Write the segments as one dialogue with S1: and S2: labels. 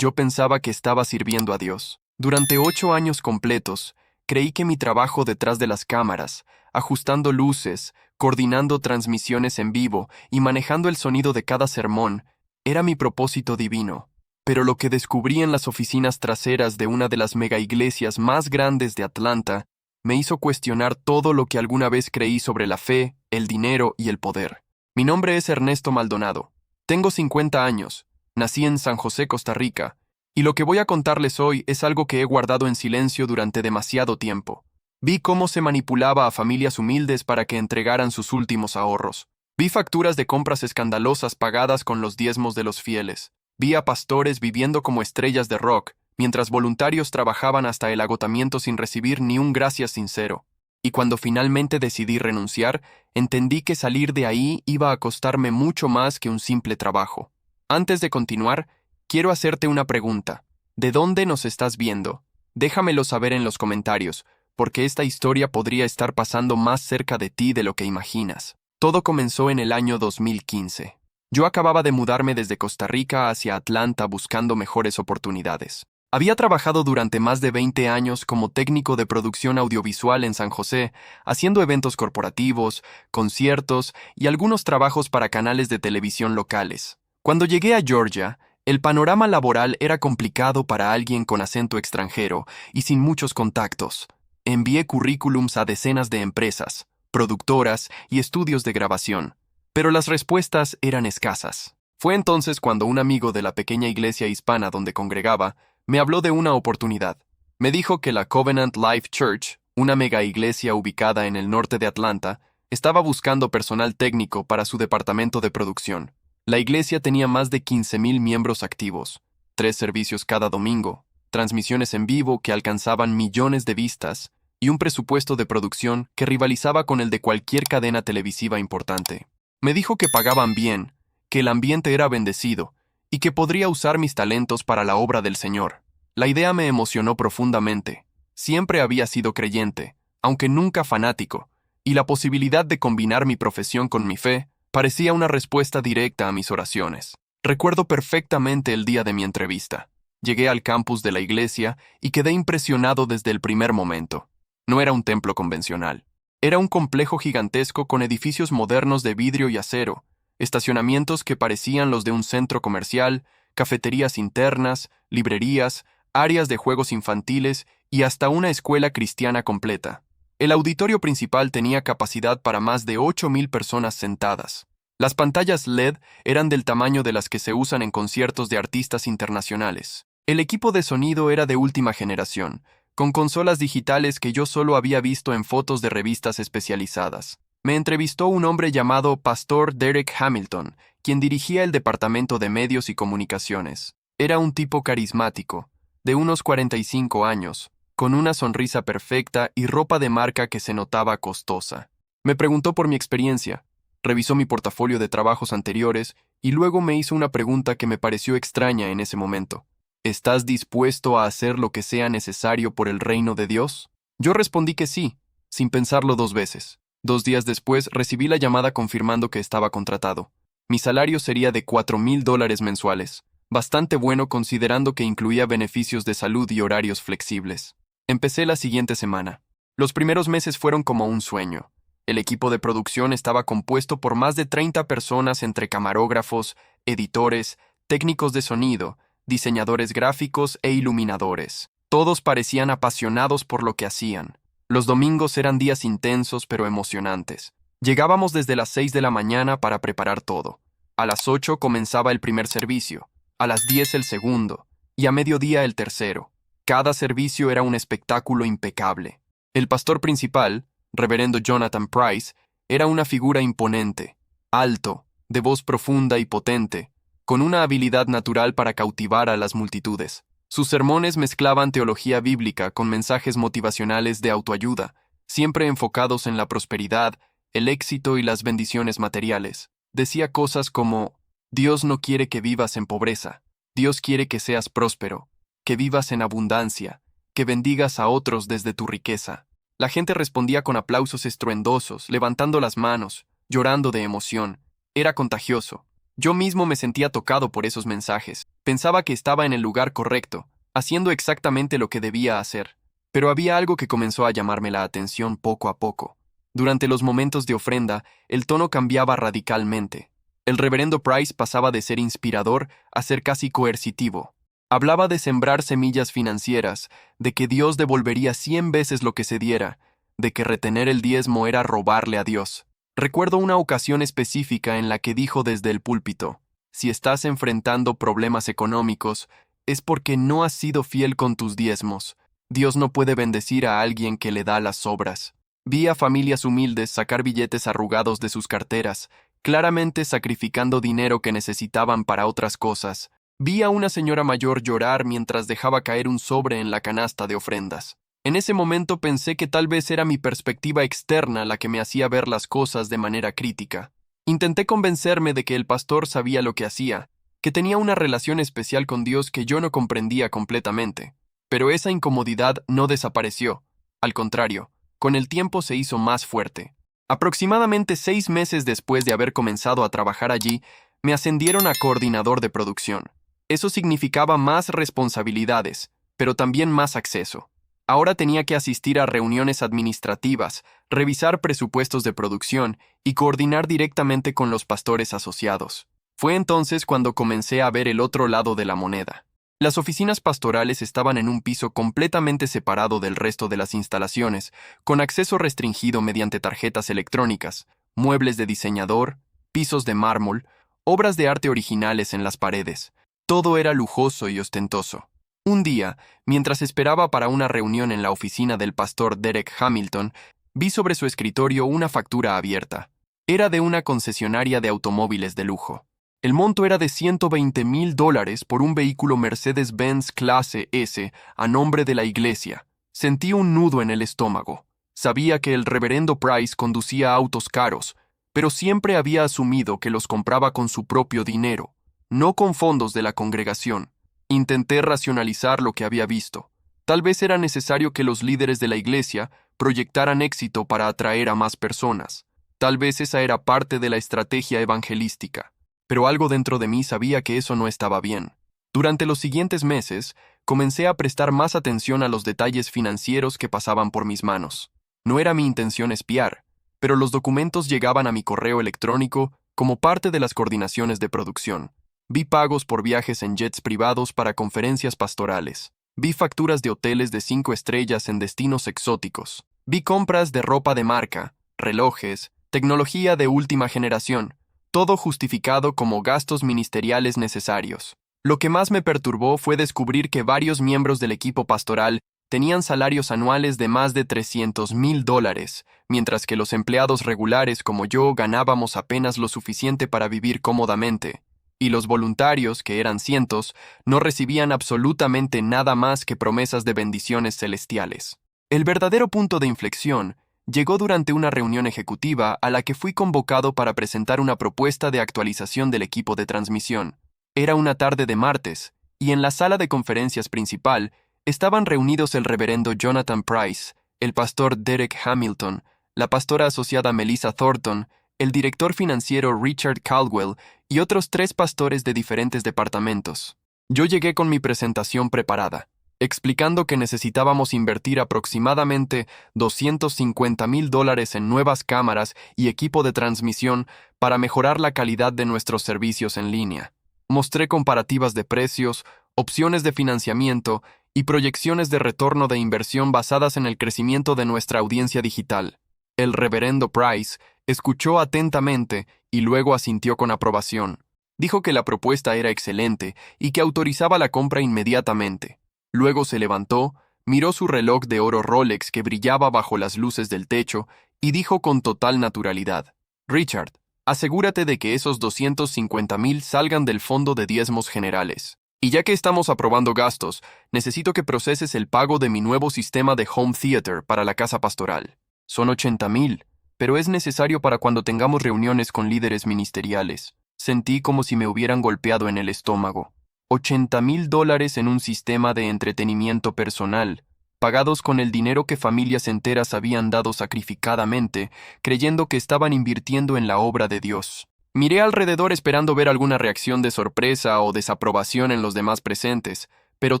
S1: Yo pensaba que estaba sirviendo a Dios. Durante 8 años completos, creí que mi trabajo detrás de las cámaras, ajustando luces, coordinando transmisiones en vivo y manejando el sonido de cada sermón, era mi propósito divino. Pero lo que descubrí en las oficinas traseras de una de las megaiglesias más grandes de Atlanta me hizo cuestionar todo lo que alguna vez creí sobre la fe, el dinero y el poder. Mi nombre es Ernesto Maldonado. Tengo 50 años. Nací en San José, Costa Rica, y lo que voy a contarles hoy es algo que he guardado en silencio durante demasiado tiempo. Vi cómo se manipulaba a familias humildes para que entregaran sus últimos ahorros. Vi facturas de compras escandalosas pagadas con los diezmos de los fieles. Vi a pastores viviendo como estrellas de rock, mientras voluntarios trabajaban hasta el agotamiento sin recibir ni un gracias sincero. Y cuando finalmente decidí renunciar, entendí que salir de ahí iba a costarme mucho más que un simple trabajo. Antes de continuar, quiero hacerte una pregunta. ¿De dónde nos estás viendo? Déjamelo saber en los comentarios, porque esta historia podría estar pasando más cerca de ti de lo que imaginas. Todo comenzó en el año 2015. Yo acababa de mudarme desde Costa Rica hacia Atlanta buscando mejores oportunidades. Había trabajado durante más de 20 años como técnico de producción audiovisual en San José, haciendo eventos corporativos, conciertos y algunos trabajos para canales de televisión locales. Cuando llegué a Georgia, el panorama laboral era complicado para alguien con acento extranjero y sin muchos contactos. Envié currículums a decenas de empresas, productoras y estudios de grabación, pero las respuestas eran escasas. Fue entonces cuando un amigo de la pequeña iglesia hispana donde congregaba me habló de una oportunidad. Me dijo que la Covenant Life Church, una mega iglesia ubicada en el norte de Atlanta, estaba buscando personal técnico para su departamento de producción. La iglesia tenía más de 15,000 miembros activos, 3 servicios cada domingo, transmisiones en vivo que alcanzaban millones de vistas y un presupuesto de producción que rivalizaba con el de cualquier cadena televisiva importante. Me dijo que pagaban bien, que el ambiente era bendecido y que podría usar mis talentos para la obra del Señor. La idea me emocionó profundamente. Siempre había sido creyente, aunque nunca fanático, y la posibilidad de combinar mi profesión con mi fe parecía una respuesta directa a mis oraciones. Recuerdo perfectamente el día de mi entrevista. Llegué al campus de la iglesia y quedé impresionado desde el primer momento. No era un templo convencional. Era un complejo gigantesco con edificios modernos de vidrio y acero, estacionamientos que parecían los de un centro comercial, cafeterías internas, librerías, áreas de juegos infantiles y hasta una escuela cristiana completa. El auditorio principal tenía capacidad para más de 8,000 personas sentadas. Las pantallas LED eran del tamaño de las que se usan en conciertos de artistas internacionales. El equipo de sonido era de última generación, con consolas digitales que yo solo había visto en fotos de revistas especializadas. Me entrevistó un hombre llamado Pastor Derek Hamilton, quien dirigía el departamento de medios y comunicaciones. Era un tipo carismático, de unos 45 años, con una sonrisa perfecta y ropa de marca que se notaba costosa. Me preguntó por mi experiencia, revisó mi portafolio de trabajos anteriores y luego me hizo una pregunta que me pareció extraña en ese momento. ¿Estás dispuesto a hacer lo que sea necesario por el reino de Dios? Yo respondí que sí, sin pensarlo 2 veces. 2 días después recibí la llamada confirmando que estaba contratado. Mi salario sería de $4,000 mensuales, bastante bueno considerando que incluía beneficios de salud y horarios flexibles. Empecé la siguiente semana. Los primeros meses fueron como un sueño. El equipo de producción estaba compuesto por más de 30 personas entre camarógrafos, editores, técnicos de sonido, diseñadores gráficos e iluminadores. Todos parecían apasionados por lo que hacían. Los domingos eran días intensos pero emocionantes. Llegábamos desde las 6 de la mañana para preparar todo. A las 8 comenzaba el primer servicio, a las 10 el segundo, y a mediodía el tercero. Cada servicio era un espectáculo impecable. El pastor principal, reverendo Jonathan Price, era una figura imponente, alto, de voz profunda y potente, con una habilidad natural para cautivar a las multitudes. Sus sermones mezclaban teología bíblica con mensajes motivacionales de autoayuda, siempre enfocados en la prosperidad, el éxito y las bendiciones materiales. Decía cosas como: Dios no quiere que vivas en pobreza, Dios quiere que seas próspero, que vivas en abundancia, que bendigas a otros desde tu riqueza. La gente respondía con aplausos estruendosos, levantando las manos, llorando de emoción. Era contagioso. Yo mismo me sentía tocado por esos mensajes. Pensaba que estaba en el lugar correcto, haciendo exactamente lo que debía hacer. Pero había algo que comenzó a llamarme la atención poco a poco. Durante los momentos de ofrenda, el tono cambiaba radicalmente. El reverendo Price pasaba de ser inspirador a ser casi coercitivo. Hablaba de sembrar semillas financieras, de que Dios devolvería 100 veces lo que se diera, de que retener el diezmo era robarle a Dios. Recuerdo una ocasión específica en la que dijo desde el púlpito: si estás enfrentando problemas económicos, es porque no has sido fiel con tus diezmos. Dios no puede bendecir a alguien que le da las sobras. Vi a familias humildes sacar billetes arrugados de sus carteras, claramente sacrificando dinero que necesitaban para otras cosas. Vi a una señora mayor llorar mientras dejaba caer un sobre en la canasta de ofrendas. En ese momento pensé que tal vez era mi perspectiva externa la que me hacía ver las cosas de manera crítica. Intenté convencerme de que el pastor sabía lo que hacía, que tenía una relación especial con Dios que yo no comprendía completamente. Pero esa incomodidad no desapareció. Al contrario, con el tiempo se hizo más fuerte. Aproximadamente 6 meses después de haber comenzado a trabajar allí, me ascendieron a coordinador de producción. Eso significaba más responsabilidades, pero también más acceso. Ahora tenía que asistir a reuniones administrativas, revisar presupuestos de producción y coordinar directamente con los pastores asociados. Fue entonces cuando comencé a ver el otro lado de la moneda. Las oficinas pastorales estaban en un piso completamente separado del resto de las instalaciones, con acceso restringido mediante tarjetas electrónicas, muebles de diseñador, pisos de mármol, obras de arte originales en las paredes. Todo era lujoso y ostentoso. Un día, mientras esperaba para una reunión en la oficina del pastor Derek Hamilton, vi sobre su escritorio una factura abierta. Era de una concesionaria de automóviles de lujo. El monto era de $120,000 por un vehículo Mercedes-Benz Clase S a nombre de la iglesia. Sentí un nudo en el estómago. Sabía que el reverendo Price conducía autos caros, pero siempre había asumido que los compraba con su propio dinero, no con fondos de la congregación. Intenté racionalizar lo que había visto. Tal vez era necesario que los líderes de la iglesia proyectaran éxito para atraer a más personas. Tal vez esa era parte de la estrategia evangelística. Pero algo dentro de mí sabía que eso no estaba bien. Durante los siguientes meses, comencé a prestar más atención a los detalles financieros que pasaban por mis manos. No era mi intención espiar, pero los documentos llegaban a mi correo electrónico como parte de las coordinaciones de producción. Vi pagos por viajes en jets privados para conferencias pastorales. Vi facturas de hoteles de 5 estrellas en destinos exóticos. Vi compras de ropa de marca, relojes, tecnología de última generación, todo justificado como gastos ministeriales necesarios. Lo que más me perturbó fue descubrir que varios miembros del equipo pastoral tenían salarios anuales de más de $300,000, mientras que los empleados regulares como yo ganábamos apenas lo suficiente para vivir cómodamente. Y los voluntarios, que eran cientos, no recibían absolutamente nada más que promesas de bendiciones celestiales. El verdadero punto de inflexión llegó durante una reunión ejecutiva a la que fui convocado para presentar una propuesta de actualización del equipo de transmisión. Era una tarde de martes, y en la sala de conferencias principal estaban reunidos el reverendo Jonathan Price, el pastor Derek Hamilton, la pastora asociada Melissa Thornton, el director financiero Richard Caldwell y otros 3 pastores de diferentes departamentos. Yo llegué con mi presentación preparada, explicando que necesitábamos invertir aproximadamente $250,000 en nuevas cámaras y equipo de transmisión para mejorar la calidad de nuestros servicios en línea. Mostré comparativas de precios, opciones de financiamiento y proyecciones de retorno de inversión basadas en el crecimiento de nuestra audiencia digital. El reverendo Price escuchó atentamente y luego asintió con aprobación. Dijo que la propuesta era excelente y que autorizaba la compra inmediatamente. Luego se levantó, miró su reloj de oro Rolex que brillaba bajo las luces del techo y dijo con total naturalidad: «Richard, asegúrate de que esos $250,000 salgan del fondo de diezmos generales. Y ya que estamos aprobando gastos, necesito que proceses el pago de mi nuevo sistema de home theater para la casa pastoral. Son $80,000, pero es necesario para cuando tengamos reuniones con líderes ministeriales». Sentí como si me hubieran golpeado en el estómago. $80,000 en un sistema de entretenimiento personal, pagados con el dinero que familias enteras habían dado sacrificadamente, creyendo que estaban invirtiendo en la obra de Dios. Miré alrededor esperando ver alguna reacción de sorpresa o desaprobación en los demás presentes, pero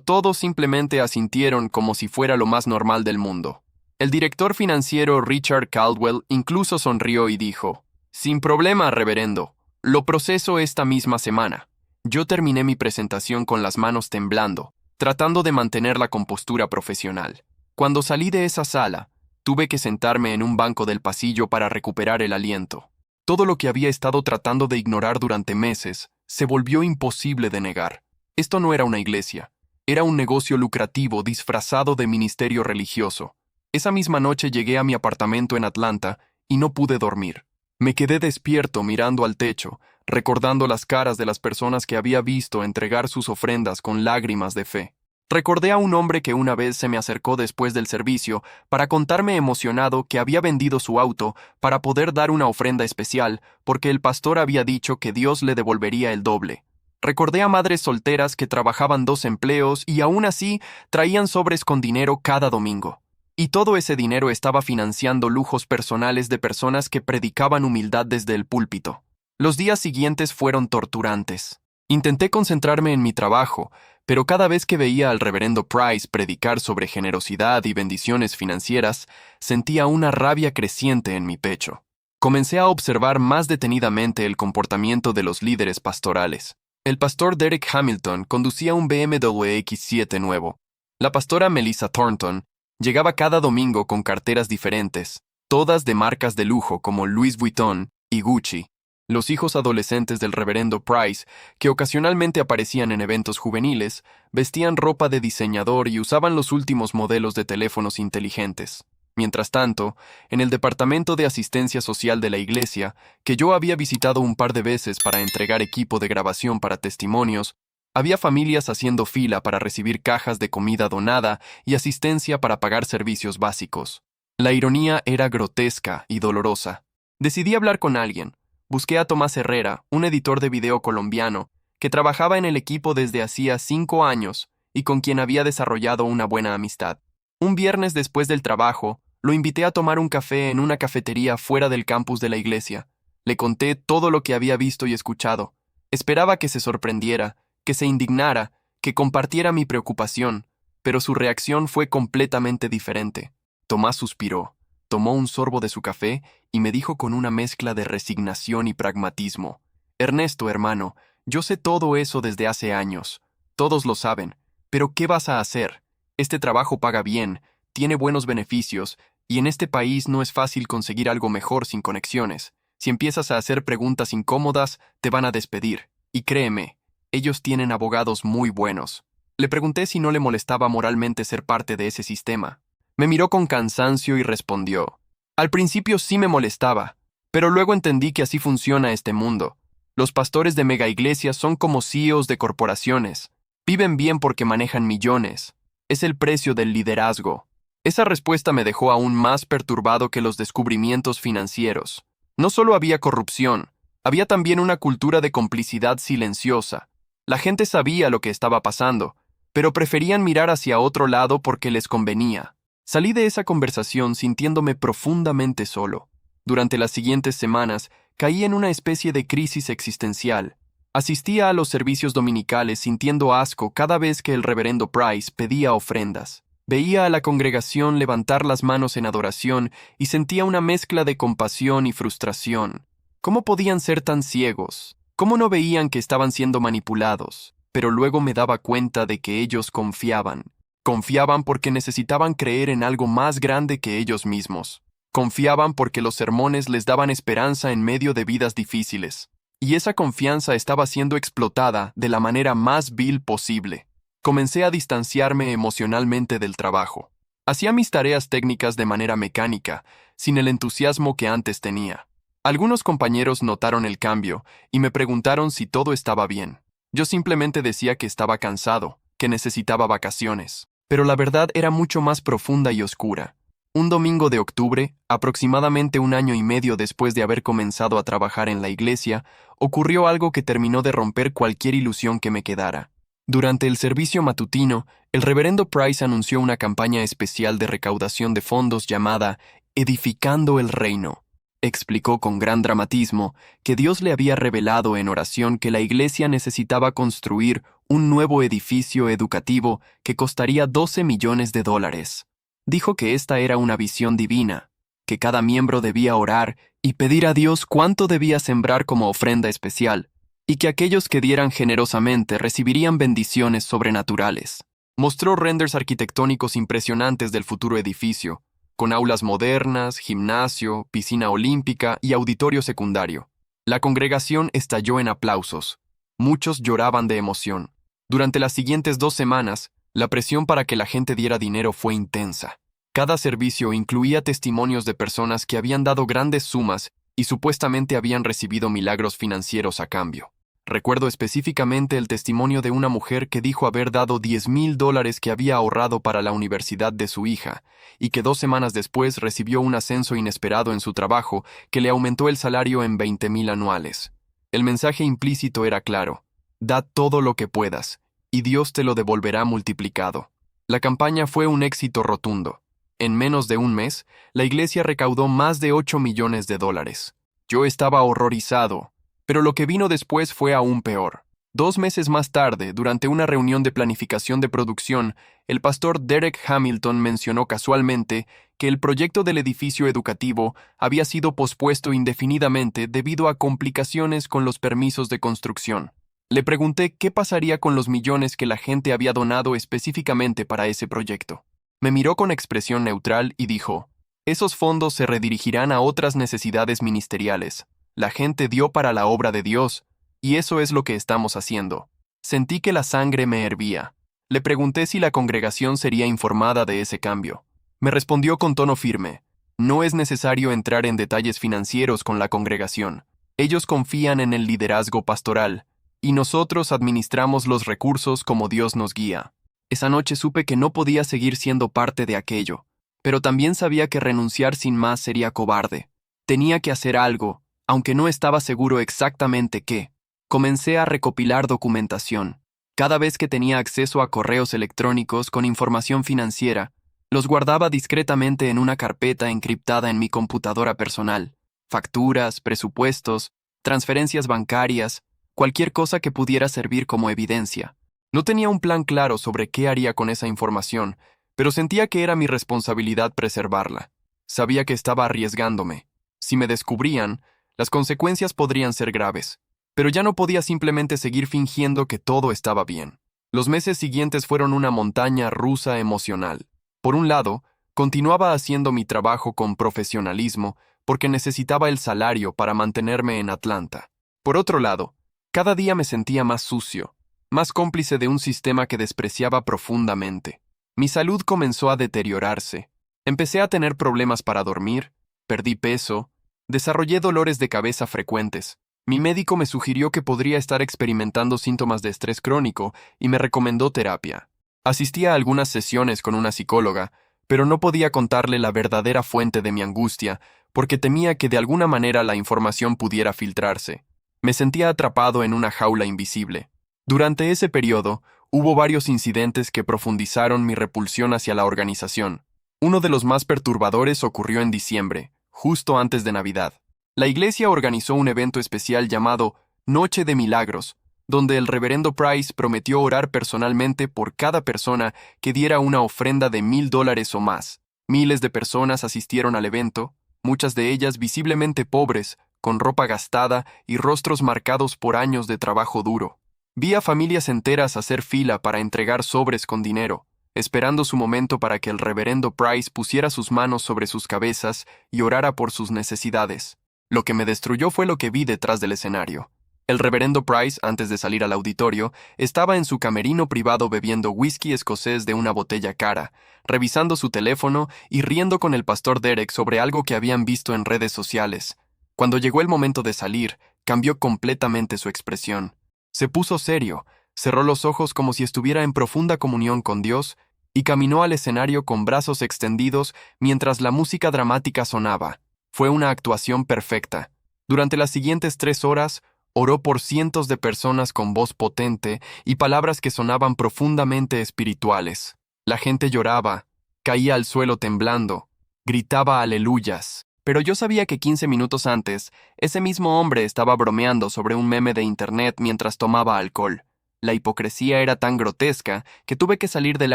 S1: todos simplemente asintieron como si fuera lo más normal del mundo. El director financiero Richard Caldwell incluso sonrió y dijo: «Sin problema, reverendo. Lo proceso esta misma semana». Yo terminé mi presentación con las manos temblando, tratando de mantener la compostura profesional. Cuando salí de esa sala, tuve que sentarme en un banco del pasillo para recuperar el aliento. Todo lo que había estado tratando de ignorar durante meses se volvió imposible de negar. Esto no era una iglesia, era un negocio lucrativo disfrazado de ministerio religioso. Esa misma noche llegué a mi apartamento en Atlanta y no pude dormir. Me quedé despierto mirando al techo, recordando las caras de las personas que había visto entregar sus ofrendas con lágrimas de fe. Recordé a un hombre que una vez se me acercó después del servicio para contarme emocionado que había vendido su auto para poder dar una ofrenda especial porque el pastor había dicho que Dios le devolvería el doble. Recordé a madres solteras que trabajaban 2 empleos y aún así traían sobres con dinero cada domingo. Y todo ese dinero estaba financiando lujos personales de personas que predicaban humildad desde el púlpito. Los días siguientes fueron torturantes. Intenté concentrarme en mi trabajo, pero cada vez que veía al reverendo Price predicar sobre generosidad y bendiciones financieras, sentía una rabia creciente en mi pecho. Comencé a observar más detenidamente el comportamiento de los líderes pastorales. El pastor Derek Hamilton conducía un BMW X7 nuevo. La pastora Melissa Thornton llegaba cada domingo con carteras diferentes, todas de marcas de lujo como Louis Vuitton y Gucci. Los hijos adolescentes del reverendo Price, que ocasionalmente aparecían en eventos juveniles, vestían ropa de diseñador y usaban los últimos modelos de teléfonos inteligentes. Mientras tanto, en el departamento de asistencia social de la iglesia, que yo había visitado un par de veces para entregar equipo de grabación para testimonios, había familias haciendo fila para recibir cajas de comida donada y asistencia para pagar servicios básicos. La ironía era grotesca y dolorosa. Decidí hablar con alguien. Busqué a Tomás Herrera, un editor de video colombiano, que trabajaba en el equipo desde hacía 5 años y con quien había desarrollado una buena amistad. Un viernes después del trabajo, lo invité a tomar un café en una cafetería fuera del campus de la iglesia. Le conté todo lo que había visto y escuchado. Esperaba que se sorprendiera, que se indignara, que compartiera mi preocupación, pero su reacción fue completamente diferente. Tomás suspiró, tomó un sorbo de su café y me dijo con una mezcla de resignación y pragmatismo: «Ernesto, hermano, yo sé todo eso desde hace años. Todos lo saben. Pero ¿qué vas a hacer? Este trabajo paga bien, tiene buenos beneficios, y en este país no es fácil conseguir algo mejor sin conexiones. Si empiezas a hacer preguntas incómodas, te van a despedir. Y créeme, ellos tienen abogados muy buenos». Le pregunté si no le molestaba moralmente ser parte de ese sistema. Me miró con cansancio y respondió: «Al principio sí me molestaba, pero luego entendí que así funciona este mundo. Los pastores de megaiglesias son como CEOs de corporaciones. Viven bien porque manejan millones. Es el precio del liderazgo». Esa respuesta me dejó aún más perturbado que los descubrimientos financieros. No solo había corrupción, había también una cultura de complicidad silenciosa. La gente sabía lo que estaba pasando, pero preferían mirar hacia otro lado porque les convenía. Salí de esa conversación sintiéndome profundamente solo. Durante las siguientes semanas, caí en una especie de crisis existencial. Asistía a los servicios dominicales sintiendo asco cada vez que el reverendo Price pedía ofrendas. Veía a la congregación levantar las manos en adoración y sentía una mezcla de compasión y frustración. ¿Cómo podían ser tan ciegos? ¿Cómo no veían que estaban siendo manipulados? Pero luego me daba cuenta de que ellos confiaban. Confiaban porque necesitaban creer en algo más grande que ellos mismos. Confiaban porque los sermones les daban esperanza en medio de vidas difíciles. Y esa confianza estaba siendo explotada de la manera más vil posible. Comencé a distanciarme emocionalmente del trabajo. Hacía mis tareas técnicas de manera mecánica, sin el entusiasmo que antes tenía. Algunos compañeros notaron el cambio y me preguntaron si todo estaba bien. Yo simplemente decía que estaba cansado, que necesitaba vacaciones. Pero la verdad era mucho más profunda y oscura. Un domingo de octubre, aproximadamente 1 año y medio después de haber comenzado a trabajar en la iglesia, ocurrió algo que terminó de romper cualquier ilusión que me quedara. Durante el servicio matutino, el reverendo Price anunció una campaña especial de recaudación de fondos llamada Edificando el Reino. Explicó con gran dramatismo que Dios le había revelado en oración que la iglesia necesitaba construir un nuevo edificio educativo que costaría 12 millones de dólares. Dijo que esta era una visión divina, que cada miembro debía orar y pedir a Dios cuánto debía sembrar como ofrenda especial, y que aquellos que dieran generosamente recibirían bendiciones sobrenaturales. Mostró renders arquitectónicos impresionantes del futuro edificio, con aulas modernas, gimnasio, piscina olímpica y auditorio secundario. La congregación estalló en aplausos. Muchos lloraban de emoción. Durante las siguientes 2 semanas, la presión para que la gente diera dinero fue intensa. Cada servicio incluía testimonios de personas que habían dado grandes sumas y supuestamente habían recibido milagros financieros a cambio. Recuerdo específicamente el testimonio de una mujer que dijo haber dado $10,000 que había ahorrado para la universidad de su hija, y que 2 semanas después recibió un ascenso inesperado en su trabajo que le aumentó el salario en 20,000 anuales. El mensaje implícito era claro: da todo lo que puedas, y Dios te lo devolverá multiplicado. La campaña fue un éxito rotundo. En menos de un mes, la iglesia recaudó más de 8 millones de dólares. Yo estaba horrorizado. Pero lo que vino después fue aún peor. 2 meses más tarde, durante una reunión de planificación de producción, el pastor Derek Hamilton mencionó casualmente que el proyecto del edificio educativo había sido pospuesto indefinidamente debido a complicaciones con los permisos de construcción. Le pregunté qué pasaría con los millones que la gente había donado específicamente para ese proyecto. Me miró con expresión neutral y dijo: esos fondos se redirigirán a otras necesidades ministeriales. La gente dio para la obra de Dios, y eso es lo que estamos haciendo. Sentí que la sangre me hervía. Le pregunté si la congregación sería informada de ese cambio. Me respondió con tono firme: no es necesario entrar en detalles financieros con la congregación. Ellos confían en el liderazgo pastoral, y nosotros administramos los recursos como Dios nos guía. Esa noche supe que no podía seguir siendo parte de aquello, pero también sabía que renunciar sin más sería cobarde. Tenía que hacer algo, aunque no estaba seguro exactamente qué. Comencé a recopilar documentación. Cada vez que tenía acceso a correos electrónicos con información financiera, los guardaba discretamente en una carpeta encriptada en mi computadora personal. Facturas, presupuestos, transferencias bancarias, cualquier cosa que pudiera servir como evidencia. No tenía un plan claro sobre qué haría con esa información, pero sentía que era mi responsabilidad preservarla. Sabía que estaba arriesgándome. Si me descubrían, las consecuencias podrían ser graves, pero ya no podía simplemente seguir fingiendo que todo estaba bien. Los meses siguientes fueron una montaña rusa emocional. Por un lado, continuaba haciendo mi trabajo con profesionalismo porque necesitaba el salario para mantenerme en Atlanta. Por otro lado, cada día me sentía más sucio, más cómplice de un sistema que despreciaba profundamente. Mi salud comenzó a deteriorarse. Empecé a tener problemas para dormir, perdí peso, desarrollé dolores de cabeza frecuentes. Mi médico me sugirió que podría estar experimentando síntomas de estrés crónico y me recomendó terapia. Asistí a algunas sesiones con una psicóloga, pero no podía contarle la verdadera fuente de mi angustia, porque temía que de alguna manera la información pudiera filtrarse. Me sentía atrapado en una jaula invisible. Durante ese periodo, hubo varios incidentes que profundizaron mi repulsión hacia la organización. Uno de los más perturbadores ocurrió en diciembre, justo antes de Navidad. La iglesia organizó un evento especial llamado Noche de Milagros, donde el reverendo Price prometió orar personalmente por cada persona que diera una ofrenda de $1,000 o más. Miles de personas asistieron al evento, muchas de ellas visiblemente pobres, con ropa gastada y rostros marcados por años de trabajo duro. Vi a familias enteras hacer fila para entregar sobres con dinero, esperando su momento para que el reverendo Price pusiera sus manos sobre sus cabezas y orara por sus necesidades. Lo que me destruyó fue lo que vi detrás del escenario. El reverendo Price, antes de salir al auditorio, estaba en su camerino privado bebiendo whisky escocés de una botella cara, revisando su teléfono y riendo con el pastor Derek sobre algo que habían visto en redes sociales. Cuando llegó el momento de salir, cambió completamente su expresión. Se puso serio, cerró los ojos como si estuviera en profunda comunión con Dios y caminó al escenario con brazos extendidos mientras la música dramática sonaba. Fue una actuación perfecta. Durante las siguientes 3 horas, oró por cientos de personas con voz potente y palabras que sonaban profundamente espirituales. La gente lloraba, caía al suelo temblando, gritaba aleluyas, Pero yo sabía que 15 minutos antes, ese mismo hombre estaba bromeando sobre un meme de internet mientras tomaba alcohol. La hipocresía era tan grotesca que tuve que salir del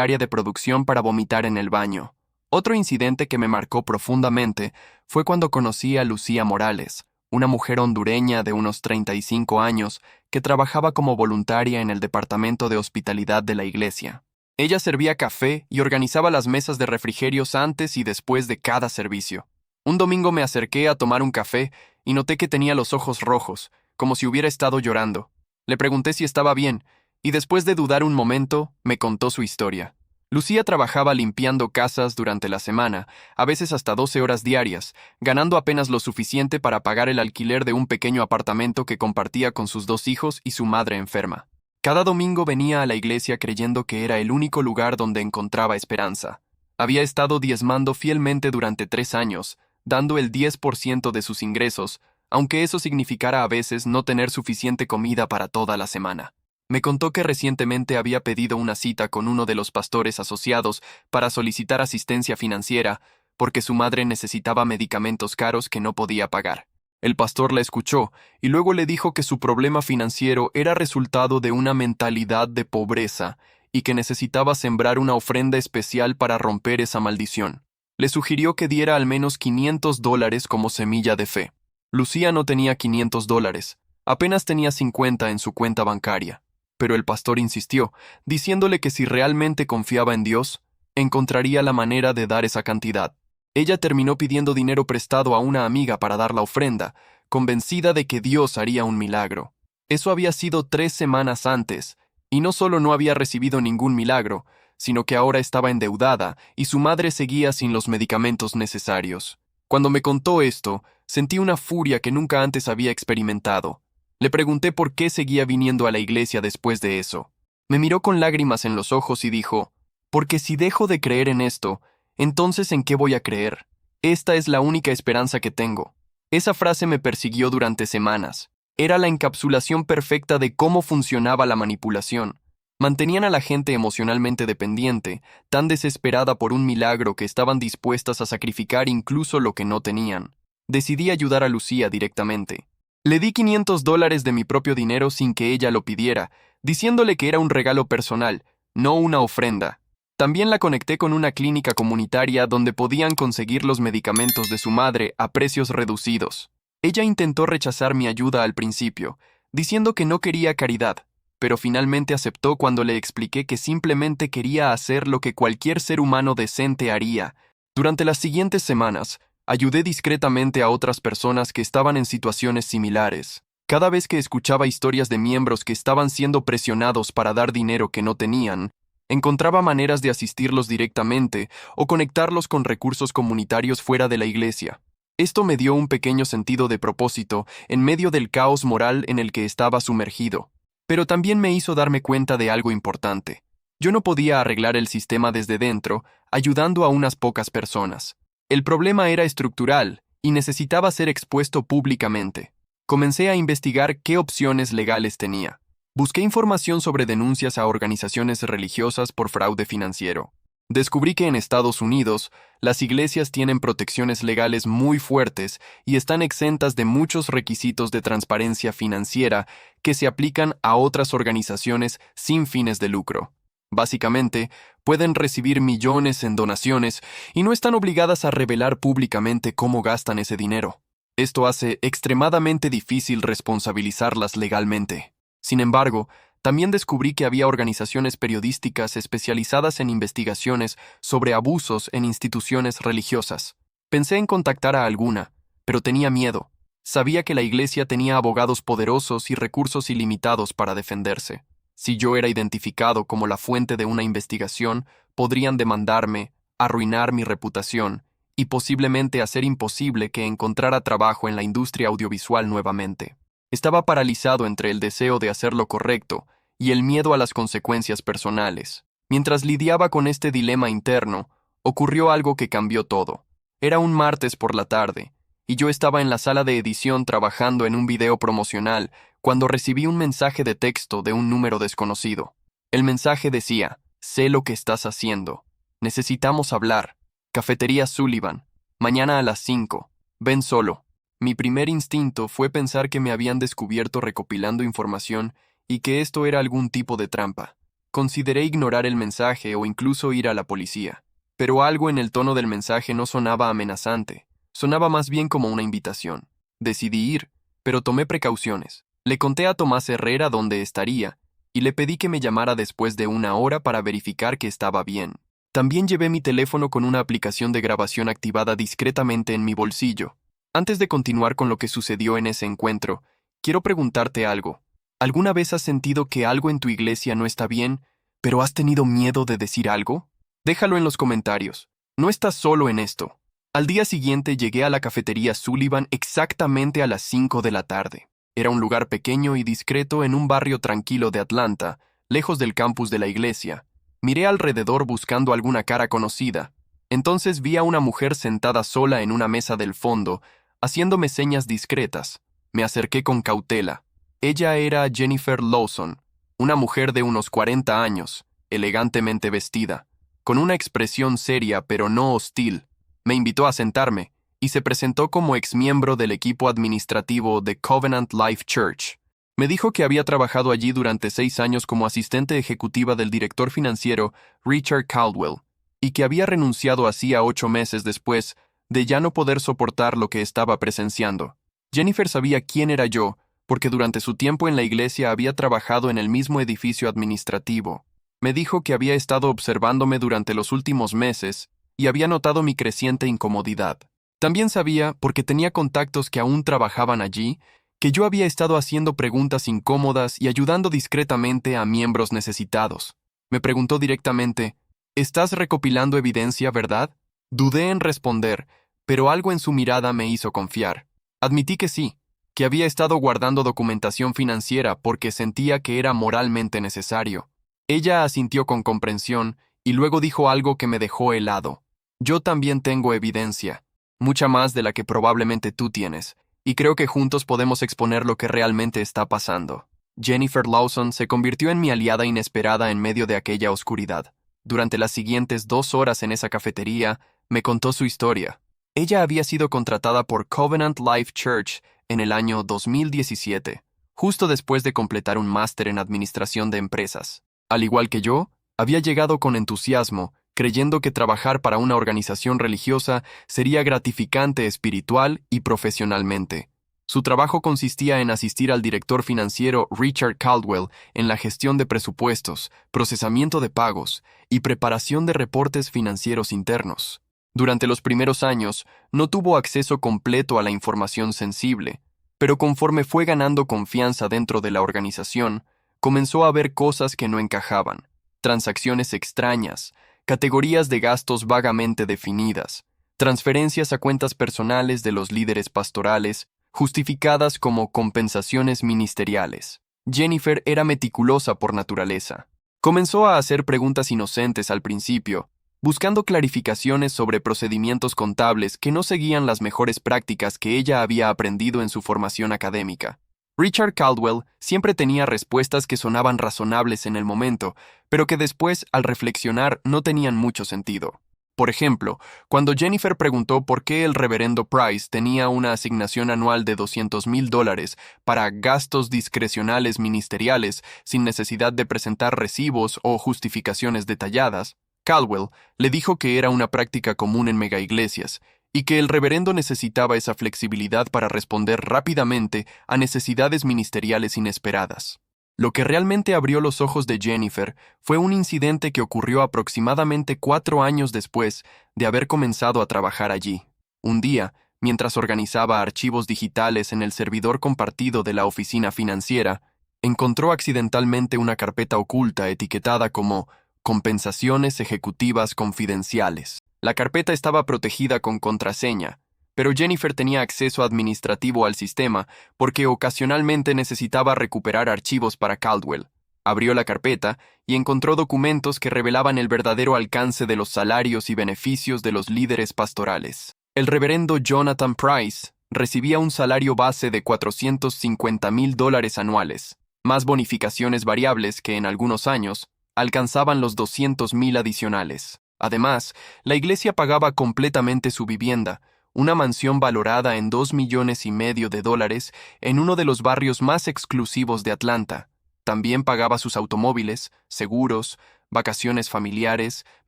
S1: área de producción para vomitar en el baño. Otro incidente que me marcó profundamente fue cuando conocí a Lucía Morales, una mujer hondureña de unos 35 años que trabajaba como voluntaria en el departamento de hospitalidad de la iglesia. Ella servía café y organizaba las mesas de refrigerios antes y después de cada servicio. Un domingo me acerqué a tomar un café y noté que tenía los ojos rojos, como si hubiera estado llorando. Le pregunté si estaba bien, y después de dudar un momento, me contó su historia. Lucía trabajaba limpiando casas durante la semana, a veces hasta 12 horas diarias, ganando apenas lo suficiente para pagar el alquiler de un pequeño apartamento que compartía con sus 2 hijos y su madre enferma. Cada domingo venía a la iglesia creyendo que era el único lugar donde encontraba esperanza. Había estado diezmando fielmente durante 3 años, dando el 10% de sus ingresos, aunque eso significara a veces no tener suficiente comida para toda la semana. Me contó que recientemente había pedido una cita con uno de los pastores asociados para solicitar asistencia financiera, porque su madre necesitaba medicamentos caros que no podía pagar. El pastor la escuchó y luego le dijo que su problema financiero era resultado de una mentalidad de pobreza y que necesitaba sembrar una ofrenda especial para romper esa maldición. Le sugirió que diera al menos $500 como semilla de fe. Lucía no tenía $500, apenas tenía 50 en su cuenta bancaria. Pero el pastor insistió, diciéndole que si realmente confiaba en Dios, encontraría la manera de dar esa cantidad. Ella terminó pidiendo dinero prestado a una amiga para dar la ofrenda, convencida de que Dios haría un milagro. Eso había sido 3 semanas antes, y no solo no había recibido ningún milagro, sino que ahora estaba endeudada y su madre seguía sin los medicamentos necesarios. Cuando me contó esto, sentí una furia que nunca antes había experimentado. Le pregunté por qué seguía viniendo a la iglesia después de eso. Me miró con lágrimas en los ojos y dijo, «Porque si dejo de creer en esto, entonces ¿en qué voy a creer? Esta es la única esperanza que tengo». Esa frase me persiguió durante semanas. Era la encapsulación perfecta de cómo funcionaba la manipulación. Mantenían a la gente emocionalmente dependiente, tan desesperada por un milagro que estaban dispuestas a sacrificar incluso lo que no tenían. Decidí ayudar a Lucía directamente. Le di $500 de mi propio dinero sin que ella lo pidiera, diciéndole que era un regalo personal, no una ofrenda. También la conecté con una clínica comunitaria donde podían conseguir los medicamentos de su madre a precios reducidos. Ella intentó rechazar mi ayuda al principio, diciendo que no quería caridad, pero finalmente aceptó cuando le expliqué que simplemente quería hacer lo que cualquier ser humano decente haría. Durante las siguientes semanas, ayudé discretamente a otras personas que estaban en situaciones similares. Cada vez que escuchaba historias de miembros que estaban siendo presionados para dar dinero que no tenían, encontraba maneras de asistirlos directamente o conectarlos con recursos comunitarios fuera de la iglesia. Esto me dio un pequeño sentido de propósito en medio del caos moral en el que estaba sumergido. Pero también me hizo darme cuenta de algo importante. Yo no podía arreglar el sistema desde dentro, ayudando a unas pocas personas. El problema era estructural y necesitaba ser expuesto públicamente. Comencé a investigar qué opciones legales tenía. Busqué información sobre denuncias a organizaciones religiosas por fraude financiero. Descubrí que en Estados Unidos, las iglesias tienen protecciones legales muy fuertes y están exentas de muchos requisitos de transparencia financiera que se aplican a otras organizaciones sin fines de lucro. Básicamente, pueden recibir millones en donaciones y no están obligadas a revelar públicamente cómo gastan ese dinero. Esto hace extremadamente difícil responsabilizarlas legalmente. Sin embargo, también descubrí que había organizaciones periodísticas especializadas en investigaciones sobre abusos en instituciones religiosas. Pensé en contactar a alguna, pero tenía miedo. Sabía que la iglesia tenía abogados poderosos y recursos ilimitados para defenderse. Si yo era identificado como la fuente de una investigación, podrían demandarme, arruinar mi reputación y posiblemente hacer imposible que encontrara trabajo en la industria audiovisual nuevamente. Estaba paralizado entre el deseo de hacer lo correcto y el miedo a las consecuencias personales. Mientras lidiaba con este dilema interno, ocurrió algo que cambió todo. Era un martes por la tarde, y yo estaba en la sala de edición trabajando en un video promocional cuando recibí un mensaje de texto de un número desconocido. El mensaje decía, «Sé lo que estás haciendo. Necesitamos hablar. Cafetería Sullivan. Mañana a las 5. Ven solo. Mi primer instinto fue pensar que me habían descubierto recopilando información y que esto era algún tipo de trampa. Consideré ignorar el mensaje o incluso ir a la policía. Pero algo en el tono del mensaje no sonaba amenazante. Sonaba más bien como una invitación. Decidí ir, pero tomé precauciones. Le conté a Tomás Herrera dónde estaría y le pedí que me llamara después de 1 hora para verificar que estaba bien. También llevé mi teléfono con una aplicación de grabación activada discretamente en mi bolsillo. Antes de continuar con lo que sucedió en ese encuentro, quiero preguntarte algo. ¿Alguna vez has sentido que algo en tu iglesia no está bien, pero has tenido miedo de decir algo? Déjalo en los comentarios. No estás solo en esto. Al día siguiente llegué a la cafetería Sullivan exactamente a las 5 de la tarde. Era un lugar pequeño y discreto en un barrio tranquilo de Atlanta, lejos del campus de la iglesia. Miré alrededor buscando alguna cara conocida. Entonces vi a una mujer sentada sola en una mesa del fondo, haciéndome señas discretas. Me acerqué con cautela. Ella era Jennifer Lawson, una mujer de unos 40 años, elegantemente vestida, con una expresión seria pero no hostil. Me invitó a sentarme y se presentó como exmiembro del equipo administrativo de Covenant Life Church. Me dijo que había trabajado allí durante 6 años como asistente ejecutiva del director financiero Richard Caldwell, y que había renunciado hacía 8 meses después de ya no poder soportar lo que estaba presenciando. Jennifer sabía quién era yo, porque durante su tiempo en la iglesia había trabajado en el mismo edificio administrativo. Me dijo que había estado observándome durante los últimos meses y había notado mi creciente incomodidad. También sabía, porque tenía contactos que aún trabajaban allí, que yo había estado haciendo preguntas incómodas y ayudando discretamente a miembros necesitados. Me preguntó directamente, ¿estás recopilando evidencia, verdad? Dudé en responder, pero algo en su mirada me hizo confiar. Admití que sí, que había estado guardando documentación financiera porque sentía que era moralmente necesario. Ella asintió con comprensión y luego dijo algo que me dejó helado. Yo también tengo evidencia, mucha más de la que probablemente tú tienes, y creo que juntos podemos exponer lo que realmente está pasando. Jennifer Lawson se convirtió en mi aliada inesperada en medio de aquella oscuridad. Durante las siguientes 2 horas en esa cafetería, me contó su historia. Ella había sido contratada por Covenant Life Church en el año 2017, justo después de completar un máster en administración de empresas. Al igual que yo, había llegado con entusiasmo, creyendo que trabajar para una organización religiosa sería gratificante espiritual y profesionalmente. Su trabajo consistía en asistir al director financiero Richard Caldwell en la gestión de presupuestos, procesamiento de pagos y preparación de reportes financieros internos. Durante los primeros años, no tuvo acceso completo a la información sensible, pero conforme fue ganando confianza dentro de la organización, comenzó a ver cosas que no encajaban, transacciones extrañas, categorías de gastos vagamente definidas, transferencias a cuentas personales de los líderes pastorales, justificadas como compensaciones ministeriales. Jennifer era meticulosa por naturaleza. Comenzó a hacer preguntas inocentes al principio, buscando clarificaciones sobre procedimientos contables que no seguían las mejores prácticas que ella había aprendido en su formación académica. Richard Caldwell siempre tenía respuestas que sonaban razonables en el momento, pero que después, al reflexionar, no tenían mucho sentido. Por ejemplo, cuando Jennifer preguntó por qué el reverendo Price tenía una asignación anual de $200,000 para gastos discrecionales ministeriales sin necesidad de presentar recibos o justificaciones detalladas, Caldwell le dijo que era una práctica común en megaiglesias y que el reverendo necesitaba esa flexibilidad para responder rápidamente a necesidades ministeriales inesperadas. Lo que realmente abrió los ojos de Jennifer fue un incidente que ocurrió aproximadamente 4 años después de haber comenzado a trabajar allí. Un día, mientras organizaba archivos digitales en el servidor compartido de la oficina financiera, encontró accidentalmente una carpeta oculta etiquetada como Compensaciones Ejecutivas Confidenciales. La carpeta estaba protegida con contraseña, pero Jennifer tenía acceso administrativo al sistema porque ocasionalmente necesitaba recuperar archivos para Caldwell. Abrió la carpeta y encontró documentos que revelaban el verdadero alcance de los salarios y beneficios de los líderes pastorales. El reverendo Jonathan Price recibía un salario base de $450,000 anuales, más bonificaciones variables que en algunos años alcanzaban los 200,000 adicionales. Además, la iglesia pagaba completamente su vivienda, una mansión valorada en $2,500,000 en uno de los barrios más exclusivos de Atlanta. También pagaba sus automóviles, seguros, vacaciones familiares,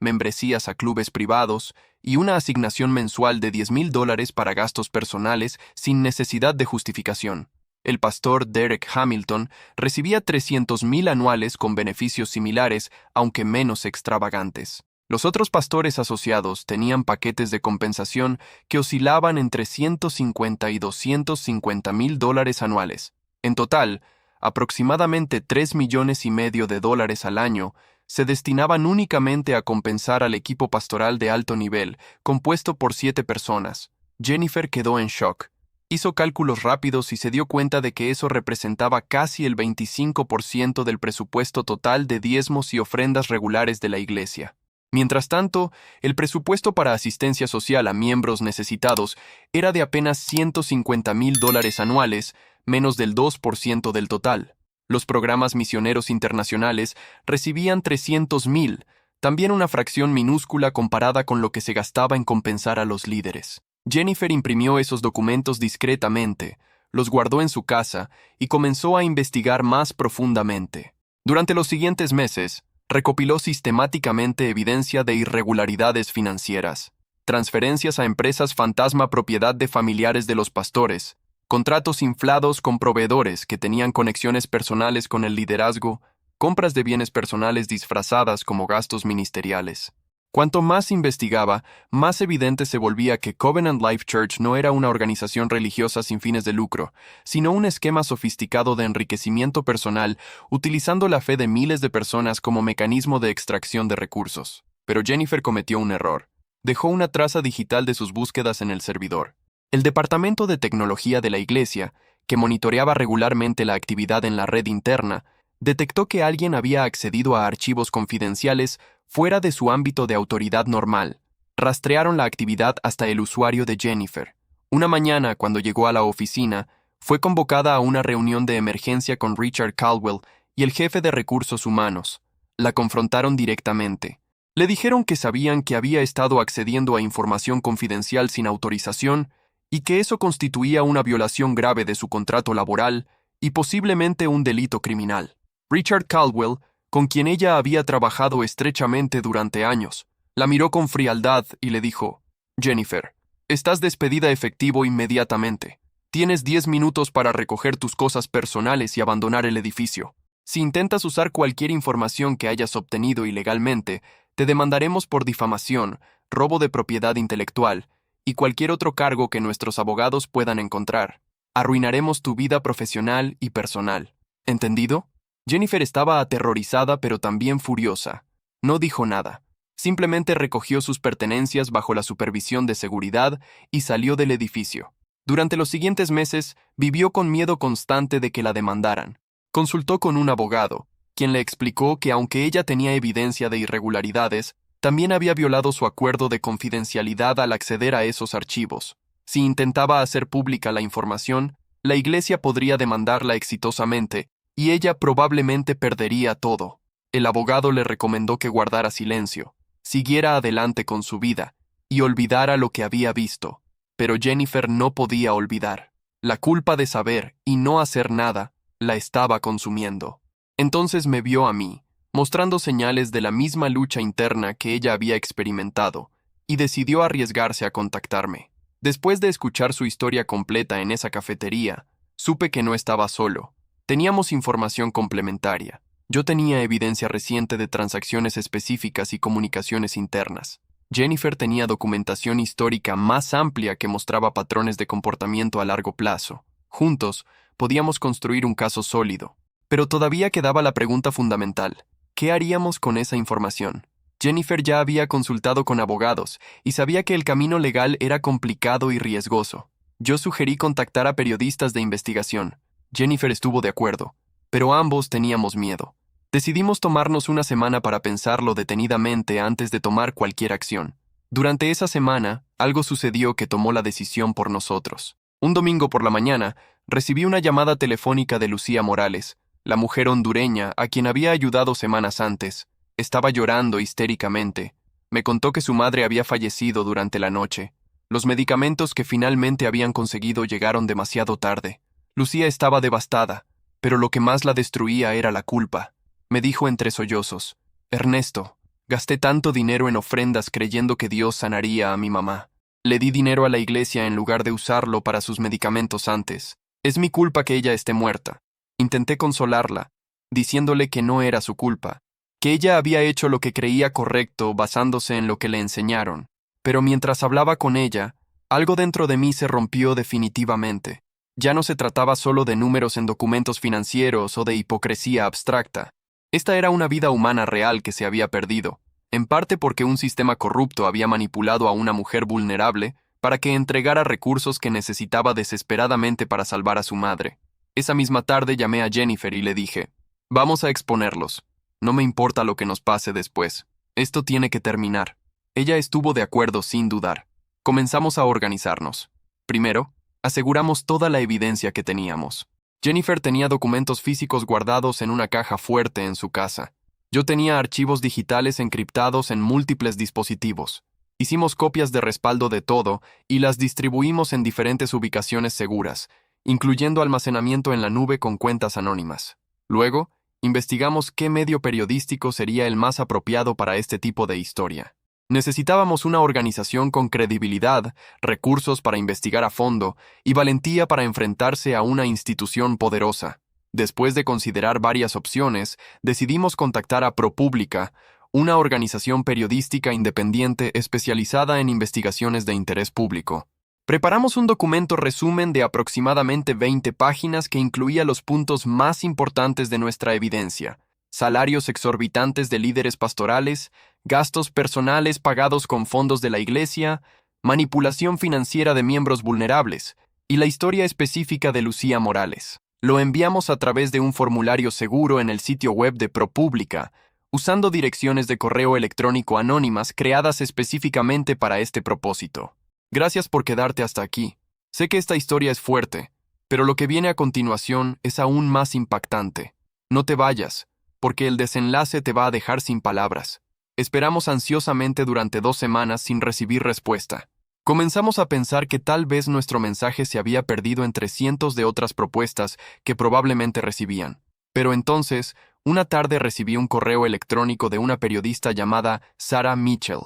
S1: membresías a clubes privados y una asignación mensual de $10,000 para gastos personales sin necesidad de justificación. El pastor Derek Hamilton recibía $300,000 anuales con beneficios similares, aunque menos extravagantes. Los otros pastores asociados tenían paquetes de compensación que oscilaban entre $150,000 y $250,000 anuales. En total, aproximadamente $3,500,000 al año se destinaban únicamente a compensar al equipo pastoral de alto nivel, compuesto por 7 personas. Jennifer quedó en shock. Hizo cálculos rápidos y se dio cuenta de que eso representaba casi el 25% del presupuesto total de diezmos y ofrendas regulares de la iglesia. Mientras tanto, el presupuesto para asistencia social a miembros necesitados era de apenas $150,000 anuales, menos del 2% del total. Los programas misioneros internacionales recibían $300,000, también una fracción minúscula comparada con lo que se gastaba en compensar a los líderes. Jennifer imprimió esos documentos discretamente, los guardó en su casa y comenzó a investigar más profundamente. Durante los siguientes meses, recopiló sistemáticamente evidencia de irregularidades financieras, transferencias a empresas fantasma propiedad de familiares de los pastores, contratos inflados con proveedores que tenían conexiones personales con el liderazgo, compras de bienes personales disfrazadas como gastos ministeriales. Cuanto más investigaba, más evidente se volvía que Covenant Life Church no era una organización religiosa sin fines de lucro, sino un esquema sofisticado de enriquecimiento personal utilizando la fe de miles de personas como mecanismo de extracción de recursos. Pero Jennifer cometió un error. Dejó una traza digital de sus búsquedas en el servidor. El departamento de tecnología de la iglesia, que monitoreaba regularmente la actividad en la red interna, detectó que alguien había accedido a archivos confidenciales fuera de su ámbito de autoridad normal. Rastrearon la actividad hasta el usuario de Jennifer. Una mañana, cuando llegó a la oficina, fue convocada a una reunión de emergencia con Richard Caldwell y el jefe de recursos humanos. La confrontaron directamente. Le dijeron que sabían que había estado accediendo a información confidencial sin autorización y que eso constituía una violación grave de su contrato laboral y posiblemente un delito criminal. Richard Caldwell, con quien ella había trabajado estrechamente durante años, la miró con frialdad y le dijo: «Jennifer, estás despedida efectivo inmediatamente. Tienes 10 minutos para recoger tus cosas personales y abandonar el edificio. Si intentas usar cualquier información que hayas obtenido ilegalmente, te demandaremos por difamación, robo de propiedad intelectual y cualquier otro cargo que nuestros abogados puedan encontrar. Arruinaremos tu vida profesional y personal. ¿Entendido?». Jennifer estaba aterrorizada pero también furiosa. No dijo nada. Simplemente recogió sus pertenencias bajo la supervisión de seguridad y salió del edificio. Durante los siguientes meses, vivió con miedo constante de que la demandaran. Consultó con un abogado, quien le explicó que aunque ella tenía evidencia de irregularidades, también había violado su acuerdo de confidencialidad al acceder a esos archivos. Si intentaba hacer pública la información, la iglesia podría demandarla exitosamente, y ella probablemente perdería todo. El abogado le recomendó que guardara silencio, siguiera adelante con su vida, y olvidara lo que había visto. Pero Jennifer no podía olvidar. La culpa de saber y no hacer nada la estaba consumiendo. Entonces me vio a mí, mostrando señales de la misma lucha interna que ella había experimentado, y decidió arriesgarse a contactarme. Después de escuchar su historia completa en esa cafetería, supe que no estaba solo. Teníamos información complementaria. Yo tenía evidencia reciente de transacciones específicas y comunicaciones internas. Jennifer tenía documentación histórica más amplia que mostraba patrones de comportamiento a largo plazo. Juntos, podíamos construir un caso sólido. Pero todavía quedaba la pregunta fundamental: ¿qué haríamos con esa información? Jennifer ya había consultado con abogados y sabía que el camino legal era complicado y riesgoso. Yo sugerí contactar a periodistas de investigación. Jennifer estuvo de acuerdo, pero ambos teníamos miedo. Decidimos tomarnos una semana para pensarlo detenidamente antes de tomar cualquier acción. Durante esa semana, algo sucedió que tomó la decisión por nosotros. Un domingo por la mañana, recibí una llamada telefónica de Lucía Morales, la mujer hondureña a quien había ayudado semanas antes. Estaba llorando histéricamente. Me contó que su madre había fallecido durante la noche. Los medicamentos que finalmente habían conseguido llegaron demasiado tarde. Lucía estaba devastada, pero lo que más la destruía era la culpa. Me dijo entre sollozos: Ernesto, gasté tanto dinero en ofrendas creyendo que Dios sanaría a mi mamá. Le di dinero a la iglesia en lugar de usarlo para sus medicamentos antes. Es mi culpa que ella esté muerta. Intenté consolarla, diciéndole que no era su culpa, que ella había hecho lo que creía correcto basándose en lo que le enseñaron. Pero mientras hablaba con ella, algo dentro de mí se rompió definitivamente. Ya no se trataba solo de números en documentos financieros o de hipocresía abstracta. Esta era una vida humana real que se había perdido, en parte porque un sistema corrupto había manipulado a una mujer vulnerable para que entregara recursos que necesitaba desesperadamente para salvar a su madre. Esa misma tarde llamé a Jennifer y le dije: vamos a exponerlos. No me importa lo que nos pase después. Esto tiene que terminar. Ella estuvo de acuerdo sin dudar. Comenzamos a organizarnos. Primero, aseguramos toda la evidencia que teníamos. Jennifer tenía documentos físicos guardados en una caja fuerte en su casa. Yo tenía archivos digitales encriptados en múltiples dispositivos. Hicimos copias de respaldo de todo y las distribuimos en diferentes ubicaciones seguras, incluyendo almacenamiento en la nube con cuentas anónimas. Luego, investigamos qué medio periodístico sería el más apropiado para este tipo de historia. Necesitábamos una organización con credibilidad, recursos para investigar a fondo y valentía para enfrentarse a una institución poderosa. Después de considerar varias opciones, decidimos contactar a ProPublica, una organización periodística independiente especializada en investigaciones de interés público. Preparamos un documento resumen de aproximadamente 20 páginas que incluía los puntos más importantes de nuestra evidencia: salarios exorbitantes de líderes pastorales, gastos personales pagados con fondos de la iglesia, manipulación financiera de miembros vulnerables, y la historia específica de Lucía Morales. Lo enviamos a través de un formulario seguro en el sitio web de ProPublica, usando direcciones de correo electrónico anónimas creadas específicamente para este propósito. Gracias por quedarte hasta aquí. Sé que esta historia es fuerte, pero lo que viene a continuación es aún más impactante. No te vayas, porque el desenlace te va a dejar sin palabras. Esperamos ansiosamente durante 2 semanas sin recibir respuesta. Comenzamos a pensar que tal vez nuestro mensaje se había perdido entre cientos de otras propuestas que probablemente recibían. Pero entonces, una tarde recibí un correo electrónico de una periodista llamada Sarah Mitchell.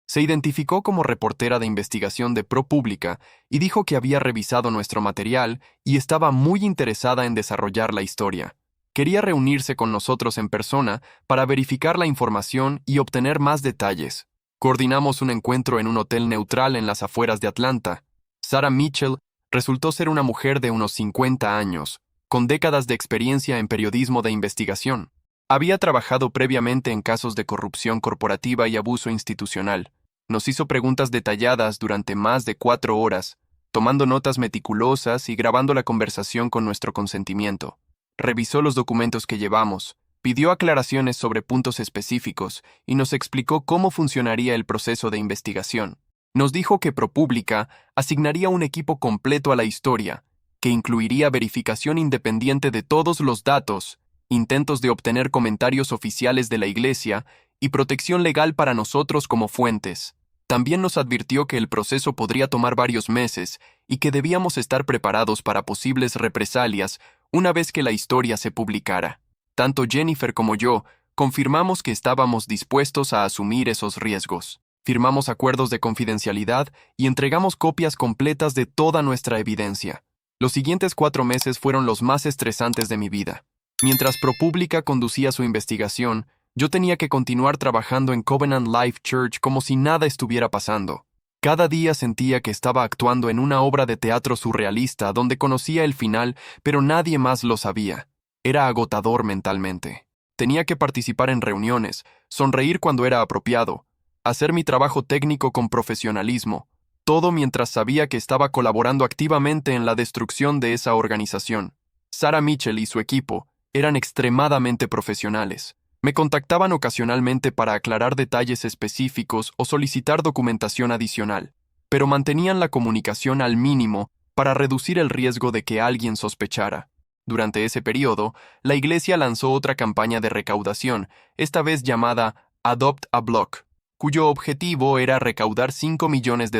S1: Se identificó como reportera de investigación de ProPublica y dijo que había revisado nuestro material y estaba muy interesada en desarrollar la historia. Quería reunirse con nosotros en persona para verificar la información y obtener más detalles. Coordinamos un encuentro en un hotel neutral en las afueras de Atlanta. Sarah Mitchell resultó ser una mujer de unos 50 años, con décadas de experiencia en periodismo de investigación. Había trabajado previamente en casos de corrupción corporativa y abuso institucional. Nos hizo preguntas detalladas durante más de 4 horas, tomando notas meticulosas y grabando la conversación con nuestro consentimiento. Revisó los documentos que llevamos, pidió aclaraciones sobre puntos específicos y nos explicó cómo funcionaría el proceso de investigación. Nos dijo que ProPublica asignaría un equipo completo a la historia, que incluiría verificación independiente de todos los datos, intentos de obtener comentarios oficiales de la iglesia y protección legal para nosotros como fuentes. También nos advirtió que el proceso podría tomar varios meses y que debíamos estar preparados para posibles represalias una vez que la historia se publicara. Tanto Jennifer como yo confirmamos que estábamos dispuestos a asumir esos riesgos. Firmamos acuerdos de confidencialidad y entregamos copias completas de toda nuestra evidencia. Los siguientes 4 meses fueron los más estresantes de mi vida. Mientras ProPublica conducía su investigación, yo tenía que continuar trabajando en Covenant Life Church como si nada estuviera pasando. Cada día sentía que estaba actuando en una obra de teatro surrealista donde conocía el final, pero nadie más lo sabía. Era agotador mentalmente. Tenía que participar en reuniones, sonreír cuando era apropiado, hacer mi trabajo técnico con profesionalismo, todo mientras sabía que estaba colaborando activamente en la destrucción de esa organización. Sarah Mitchell y su equipo eran extremadamente profesionales. Me contactaban ocasionalmente para aclarar detalles específicos o solicitar documentación adicional, pero mantenían la comunicación al mínimo para reducir el riesgo de que alguien sospechara. Durante ese periodo, la iglesia lanzó otra campaña de recaudación, esta vez llamada Adopt a Block, cuyo objetivo era recaudar $5 millones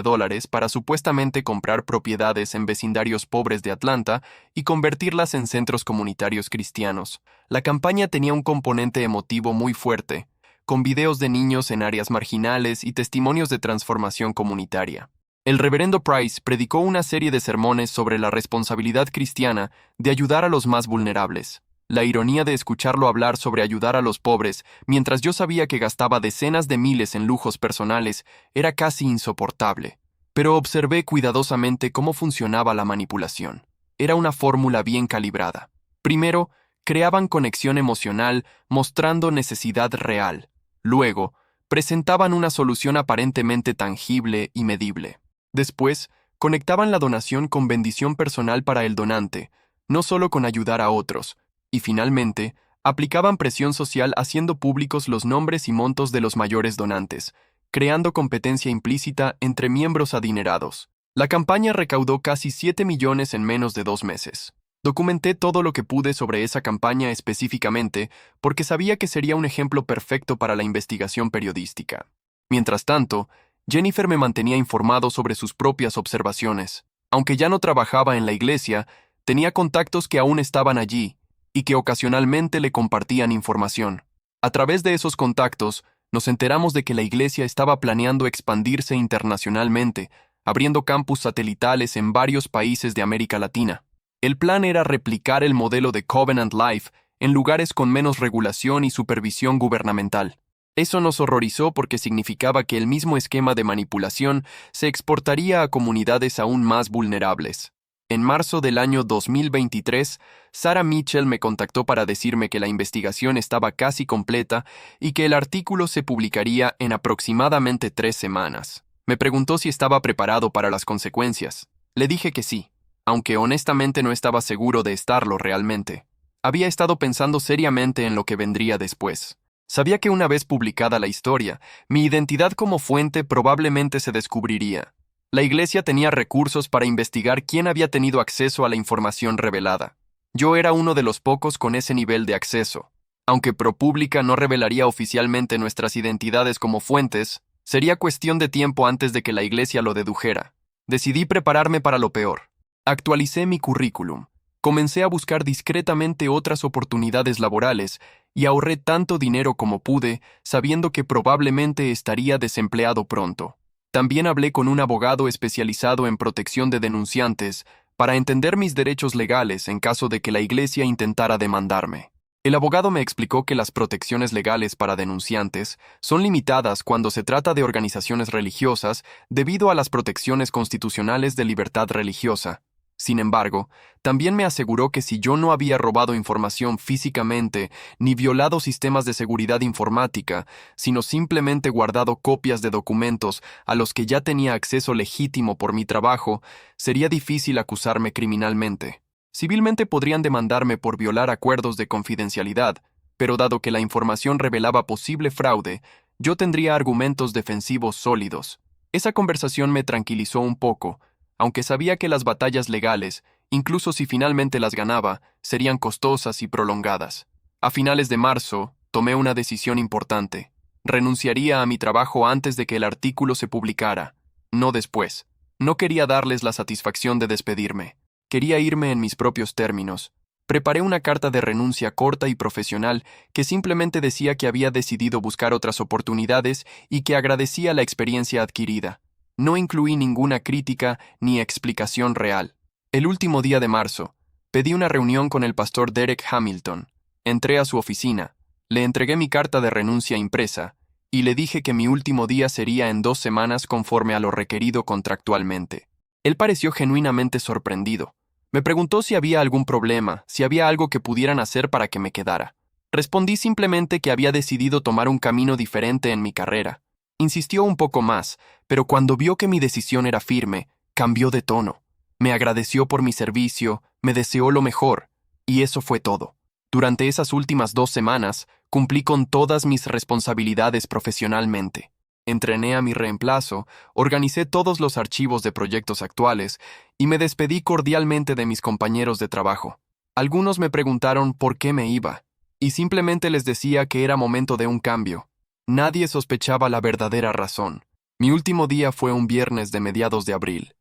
S1: para supuestamente comprar propiedades en vecindarios pobres de Atlanta y convertirlas en centros comunitarios cristianos. La campaña tenía un componente emotivo muy fuerte, con videos de niños en áreas marginales y testimonios de transformación comunitaria. El reverendo Price predicó una serie de sermones sobre la responsabilidad cristiana de ayudar a los más vulnerables. La ironía de escucharlo hablar sobre ayudar a los pobres, mientras yo sabía que gastaba decenas de miles en lujos personales, era casi insoportable. Pero observé cuidadosamente cómo funcionaba la manipulación. Era una fórmula bien calibrada. Primero, creaban conexión emocional mostrando necesidad real. Luego, presentaban una solución aparentemente tangible y medible. Después, conectaban la donación con bendición personal para el donante, no solo con ayudar a otros. Y finalmente, aplicaban presión social haciendo públicos los nombres y montos de los mayores donantes, creando competencia implícita entre miembros adinerados. La campaña recaudó casi 7 millones en menos de 2 meses. Documenté todo lo que pude sobre esa campaña específicamente porque sabía que sería un ejemplo perfecto para la investigación periodística. Mientras tanto, Jennifer me mantenía informado sobre sus propias observaciones. Aunque ya no trabajaba en la iglesia, tenía contactos que aún estaban allí y que ocasionalmente le compartían información. A través de esos contactos, nos enteramos de que la iglesia estaba planeando expandirse internacionalmente, abriendo campus satelitales en varios países de América Latina. El plan era replicar el modelo de Covenant Life en lugares con menos regulación y supervisión gubernamental. Eso nos horrorizó porque significaba que el mismo esquema de manipulación se exportaría a comunidades aún más vulnerables. En marzo del año 2023, Sarah Mitchell me contactó para decirme que la investigación estaba casi completa y que el artículo se publicaría en aproximadamente 3 semanas. Me preguntó si estaba preparado para las consecuencias. Le dije que sí, aunque honestamente no estaba seguro de estarlo realmente. Había estado pensando seriamente en lo que vendría después. Sabía que una vez publicada la historia, mi identidad como fuente probablemente se descubriría. La iglesia tenía recursos para investigar quién había tenido acceso a la información revelada. Yo era uno de los pocos con ese nivel de acceso. Aunque ProPublica no revelaría oficialmente nuestras identidades como fuentes, sería cuestión de tiempo antes de que la iglesia lo dedujera. Decidí prepararme para lo peor. Actualicé mi currículum. Comencé a buscar discretamente otras oportunidades laborales y ahorré tanto dinero como pude, sabiendo que probablemente estaría desempleado pronto. También hablé con un abogado especializado en protección de denunciantes para entender mis derechos legales en caso de que la iglesia intentara demandarme. El abogado me explicó que las protecciones legales para denunciantes son limitadas cuando se trata de organizaciones religiosas debido a las protecciones constitucionales de libertad religiosa. Sin embargo, también me aseguró que si yo no había robado información físicamente ni violado sistemas de seguridad informática, sino simplemente guardado copias de documentos a los que ya tenía acceso legítimo por mi trabajo, sería difícil acusarme criminalmente. Civilmente podrían demandarme por violar acuerdos de confidencialidad, pero dado que la información revelaba posible fraude, yo tendría argumentos defensivos sólidos. Esa conversación me tranquilizó un poco, aunque sabía que las batallas legales, incluso si finalmente las ganaba, serían costosas y prolongadas. A finales de marzo, tomé una decisión importante. Renunciaría a mi trabajo antes de que el artículo se publicara, no después. No quería darles la satisfacción de despedirme. Quería irme en mis propios términos. Preparé una carta de renuncia corta y profesional que simplemente decía que había decidido buscar otras oportunidades y que agradecía la experiencia adquirida. No incluí ninguna crítica ni explicación real. El último día de marzo, pedí una reunión con el pastor Derek Hamilton. Entré a su oficina, le entregué mi carta de renuncia impresa y le dije que mi último día sería en 2 semanas conforme a lo requerido contractualmente. Él pareció genuinamente sorprendido. Me preguntó si había algún problema, si había algo que pudieran hacer para que me quedara. Respondí simplemente que había decidido tomar un camino diferente en mi carrera. Insistió un poco más, pero cuando vio que mi decisión era firme, cambió de tono. Me agradeció por mi servicio, me deseó lo mejor, y eso fue todo. Durante esas últimas 2 semanas, cumplí con todas mis responsabilidades profesionalmente. Entrené a mi reemplazo, organicé todos los archivos de proyectos actuales y me despedí cordialmente de mis compañeros de trabajo. Algunos me preguntaron por qué me iba, y simplemente les decía que era momento de un cambio. Nadie sospechaba la verdadera razón. Mi último día fue un viernes de mediados de abril.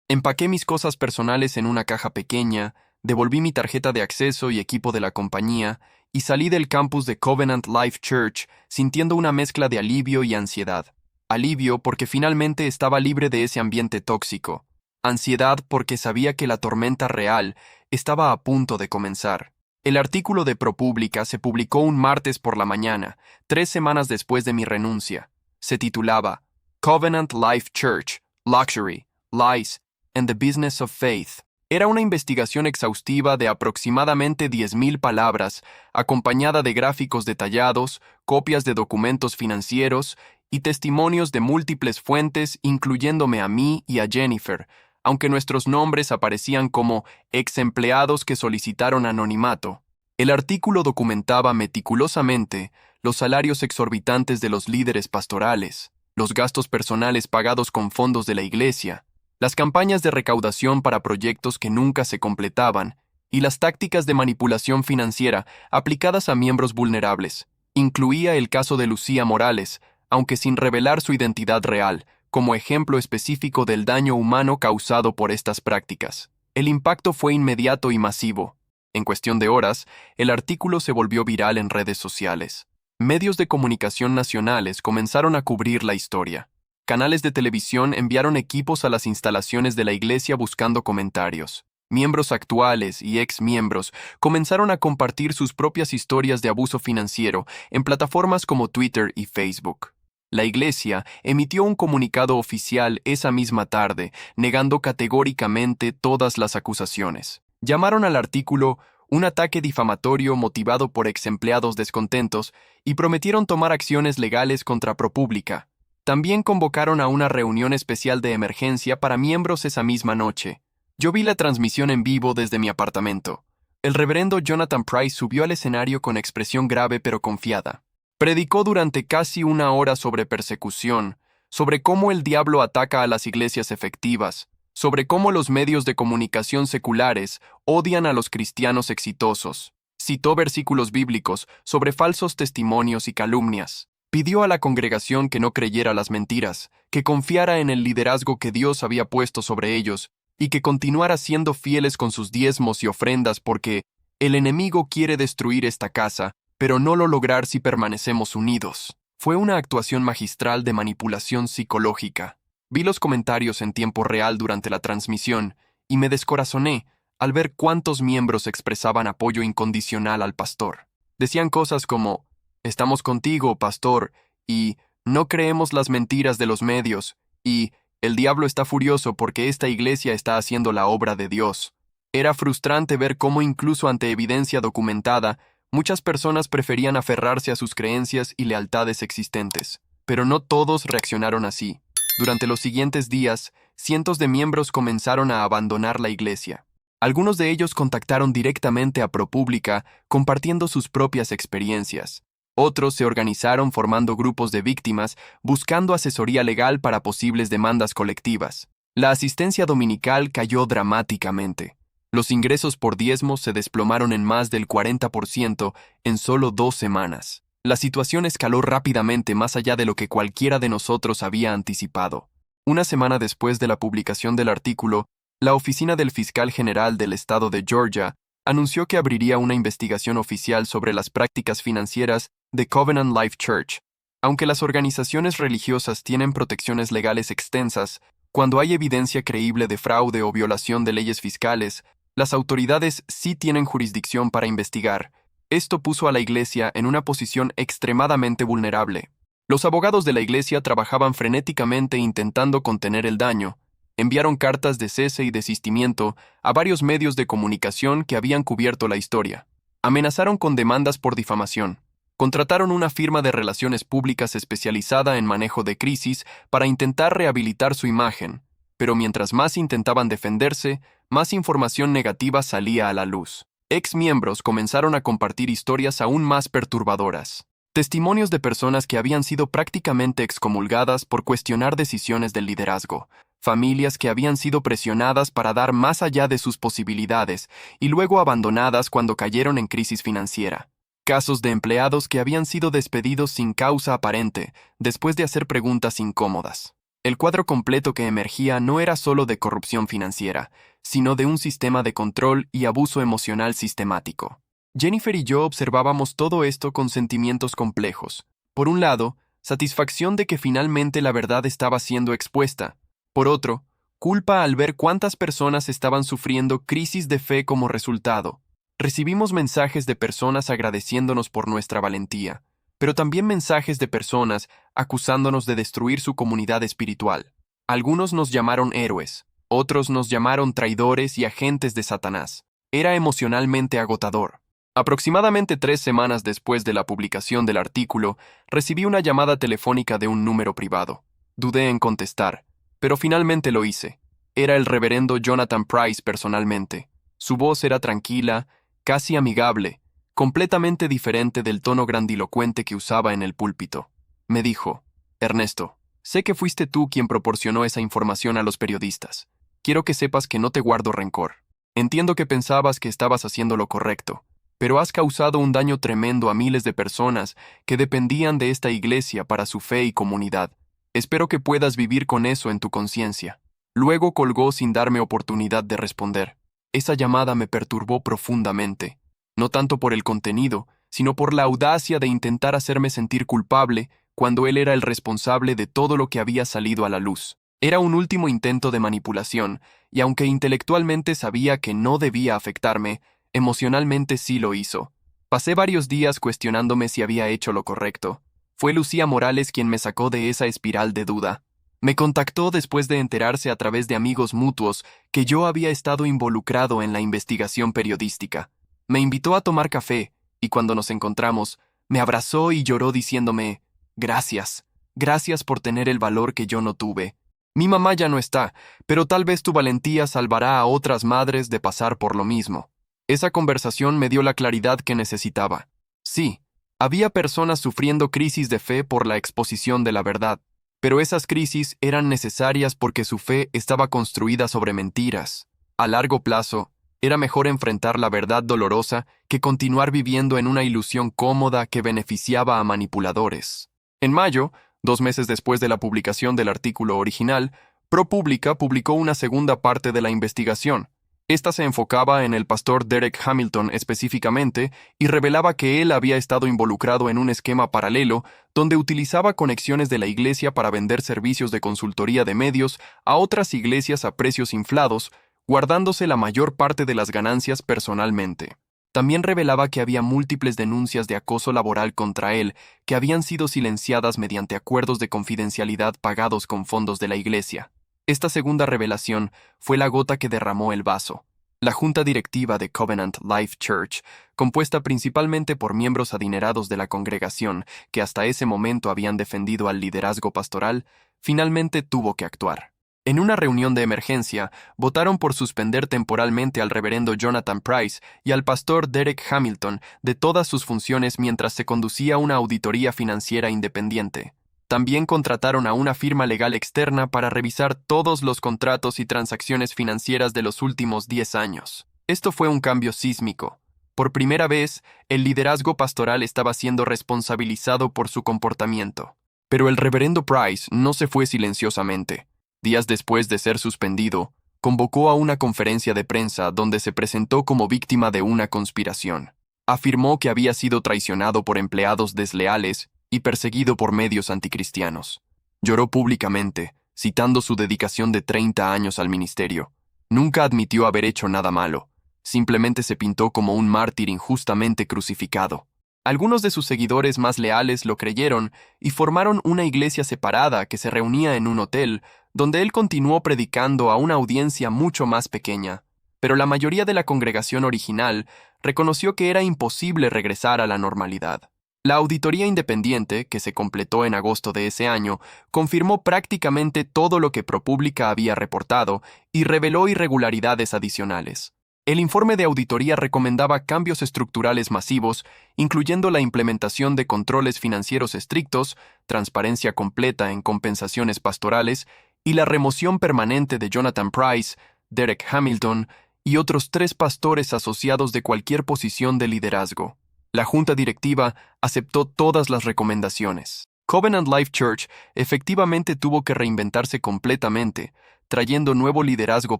S1: Empaqué mis cosas personales en una caja pequeña, devolví mi tarjeta de acceso y equipo de la compañía y salí del campus de Covenant Life Church sintiendo una mezcla de alivio y ansiedad. Alivio porque finalmente estaba libre de ese ambiente tóxico. Ansiedad porque sabía que la tormenta real estaba a punto de comenzar. El artículo de ProPublica se publicó un martes por la mañana, 3 semanas después de mi renuncia. Se titulaba Covenant Life Church, Luxury, Lies, and the Business of Faith. Era una investigación exhaustiva de aproximadamente 10,000 palabras, acompañada de gráficos detallados, copias de documentos financieros y testimonios de múltiples fuentes, incluyéndome a mí y a Jennifer, aunque nuestros nombres aparecían como ex empleados que solicitaron anonimato. El artículo documentaba meticulosamente los salarios exorbitantes de los líderes pastorales, los gastos personales pagados con fondos de la iglesia, las campañas de recaudación para proyectos que nunca se completaban y las tácticas de manipulación financiera aplicadas a miembros vulnerables. Incluía el caso de Lucía Morales, aunque sin revelar su identidad real, como ejemplo específico del daño humano causado por estas prácticas. El impacto fue inmediato y masivo. En cuestión de horas, el artículo se volvió viral en redes sociales. Medios de comunicación nacionales comenzaron a cubrir la historia. Canales de televisión enviaron equipos a las instalaciones de la iglesia buscando comentarios. Miembros actuales y ex-miembros comenzaron a compartir sus propias historias de abuso financiero en plataformas como Twitter y Facebook. La iglesia emitió un comunicado oficial esa misma tarde, negando categóricamente todas las acusaciones. Llamaron al artículo un ataque difamatorio motivado por ex-empleados descontentos y prometieron tomar acciones legales contra ProPublica. También convocaron a una reunión especial de emergencia para miembros esa misma noche. Yo vi la transmisión en vivo desde mi apartamento. El reverendo Jonathan Price subió al escenario con expresión grave pero confiada. Predicó durante casi una hora sobre persecución, sobre cómo el diablo ataca a las iglesias efectivas, sobre cómo los medios de comunicación seculares odian a los cristianos exitosos. Citó versículos bíblicos sobre falsos testimonios y calumnias. Pidió a la congregación que no creyera las mentiras, que confiara en el liderazgo que Dios había puesto sobre ellos y que continuara siendo fieles con sus diezmos y ofrendas porque el enemigo quiere destruir esta casa, pero no lo lograr si permanecemos unidos. Fue una actuación magistral de manipulación psicológica. Vi los comentarios en tiempo real durante la transmisión y me descorazoné al ver cuántos miembros expresaban apoyo incondicional al pastor. Decían cosas como, «Estamos contigo, pastor», y «No creemos las mentiras de los medios», y «El diablo está furioso porque esta iglesia está haciendo la obra de Dios». Era frustrante ver cómo incluso ante evidencia documentada, muchas personas preferían aferrarse a sus creencias y lealtades existentes. Pero no todos reaccionaron así. Durante los siguientes días, cientos de miembros comenzaron a abandonar la iglesia. Algunos de ellos contactaron directamente a ProPublica, compartiendo sus propias experiencias. Otros se organizaron formando grupos de víctimas, buscando asesoría legal para posibles demandas colectivas. La asistencia dominical cayó dramáticamente. Los ingresos por diezmos se desplomaron en más del 40% en solo 2 semanas. La situación escaló rápidamente más allá de lo que cualquiera de nosotros había anticipado. Una semana después de la publicación del artículo, la oficina del fiscal general del estado de Georgia anunció que abriría una investigación oficial sobre las prácticas financieras de Covenant Life Church. Aunque las organizaciones religiosas tienen protecciones legales extensas, cuando hay evidencia creíble de fraude o violación de leyes fiscales, las autoridades sí tienen jurisdicción para investigar. Esto puso a la iglesia en una posición extremadamente vulnerable. Los abogados de la iglesia trabajaban frenéticamente intentando contener el daño. Enviaron cartas de cese y desistimiento a varios medios de comunicación que habían cubierto la historia. Amenazaron con demandas por difamación. Contrataron una firma de relaciones públicas especializada en manejo de crisis para intentar rehabilitar su imagen. Pero mientras más intentaban defenderse, más información negativa salía a la luz. Ex-miembros comenzaron a compartir historias aún más perturbadoras. Testimonios de personas que habían sido prácticamente excomulgadas por cuestionar decisiones del liderazgo. Familias que habían sido presionadas para dar más allá de sus posibilidades y luego abandonadas cuando cayeron en crisis financiera. Casos de empleados que habían sido despedidos sin causa aparente, después de hacer preguntas incómodas. El cuadro completo que emergía no era solo de corrupción financiera, sino de un sistema de control y abuso emocional sistemático. Jennifer y yo observábamos todo esto con sentimientos complejos. Por un lado, satisfacción de que finalmente la verdad estaba siendo expuesta. Por otro, culpa al ver cuántas personas estaban sufriendo crisis de fe como resultado. Recibimos mensajes de personas agradeciéndonos por nuestra valentía, pero también mensajes de personas acusándonos de destruir su comunidad espiritual. Algunos nos llamaron héroes, otros nos llamaron traidores y agentes de Satanás. Era emocionalmente agotador. Aproximadamente 3 semanas después de la publicación del artículo, recibí una llamada telefónica de un número privado. Dudé en contestar, pero finalmente lo hice. Era el reverendo Jonathan Price personalmente. Su voz era tranquila, casi amigable, completamente diferente del tono grandilocuente que usaba en el púlpito. Me dijo: Ernesto, sé que fuiste tú quien proporcionó esa información a los periodistas. Quiero que sepas que no te guardo rencor. Entiendo que pensabas que estabas haciendo lo correcto, pero has causado un daño tremendo a miles de personas que dependían de esta iglesia para su fe y comunidad. Espero que puedas vivir con eso en tu conciencia. Luego colgó sin darme oportunidad de responder. Esa llamada me perturbó profundamente, no tanto por el contenido, sino por la audacia de intentar hacerme sentir culpable cuando él era el responsable de todo lo que había salido a la luz. Era un último intento de manipulación, y aunque intelectualmente sabía que no debía afectarme, emocionalmente sí lo hizo. Pasé varios días cuestionándome si había hecho lo correcto. Fue Lucía Morales quien me sacó de esa espiral de duda. Me contactó después de enterarse a través de amigos mutuos que yo había estado involucrado en la investigación periodística. Me invitó a tomar café, y cuando nos encontramos, me abrazó y lloró diciéndome: Gracias, gracias por tener el valor que yo no tuve. Mi mamá ya no está, pero tal vez tu valentía salvará a otras madres de pasar por lo mismo. Esa conversación me dio la claridad que necesitaba. Sí, había personas sufriendo crisis de fe por la exposición de la verdad, pero esas crisis eran necesarias porque su fe estaba construida sobre mentiras. A largo plazo, era mejor enfrentar la verdad dolorosa que continuar viviendo en una ilusión cómoda que beneficiaba a manipuladores. En mayo, 2 meses después de la publicación del artículo original, ProPublica publicó una segunda parte de la investigación. Esta se enfocaba en el pastor Derek Hamilton específicamente y revelaba que él había estado involucrado en un esquema paralelo donde utilizaba conexiones de la iglesia para vender servicios de consultoría de medios a otras iglesias a precios inflados, guardándose la mayor parte de las ganancias personalmente. También revelaba que había múltiples denuncias de acoso laboral contra él que habían sido silenciadas mediante acuerdos de confidencialidad pagados con fondos de la iglesia. Esta segunda revelación fue la gota que derramó el vaso. La junta directiva de Covenant Life Church, compuesta principalmente por miembros adinerados de la congregación que hasta ese momento habían defendido al liderazgo pastoral, finalmente tuvo que actuar. En una reunión de emergencia, votaron por suspender temporalmente al reverendo Jonathan Price y al pastor Derek Hamilton de todas sus funciones mientras se conducía una auditoría financiera independiente. También contrataron a una firma legal externa para revisar todos los contratos y transacciones financieras de los últimos 10 años. Esto fue un cambio sísmico. Por primera vez, el liderazgo pastoral estaba siendo responsabilizado por su comportamiento. Pero el reverendo Price no se fue silenciosamente. Días después de ser suspendido, convocó a una conferencia de prensa donde se presentó como víctima de una conspiración. Afirmó que había sido traicionado por empleados desleales y perseguido por medios anticristianos. Lloró públicamente, citando su dedicación de 30 años al ministerio. Nunca admitió haber hecho nada malo. Simplemente se pintó como un mártir injustamente crucificado. Algunos de sus seguidores más leales lo creyeron y formaron una iglesia separada que se reunía en un hotel, donde él continuó predicando a una audiencia mucho más pequeña. Pero la mayoría de la congregación original reconoció que era imposible regresar a la normalidad. La auditoría independiente, que se completó en agosto de ese año, confirmó prácticamente todo lo que ProPublica había reportado y reveló irregularidades adicionales. El informe de auditoría recomendaba cambios estructurales masivos, incluyendo la implementación de controles financieros estrictos, transparencia completa en compensaciones pastorales y la remoción permanente de Jonathan Price, Derek Hamilton y otros 3 pastores asociados de cualquier posición de liderazgo. La junta directiva aceptó todas las recomendaciones. Covenant Life Church efectivamente tuvo que reinventarse completamente, trayendo nuevo liderazgo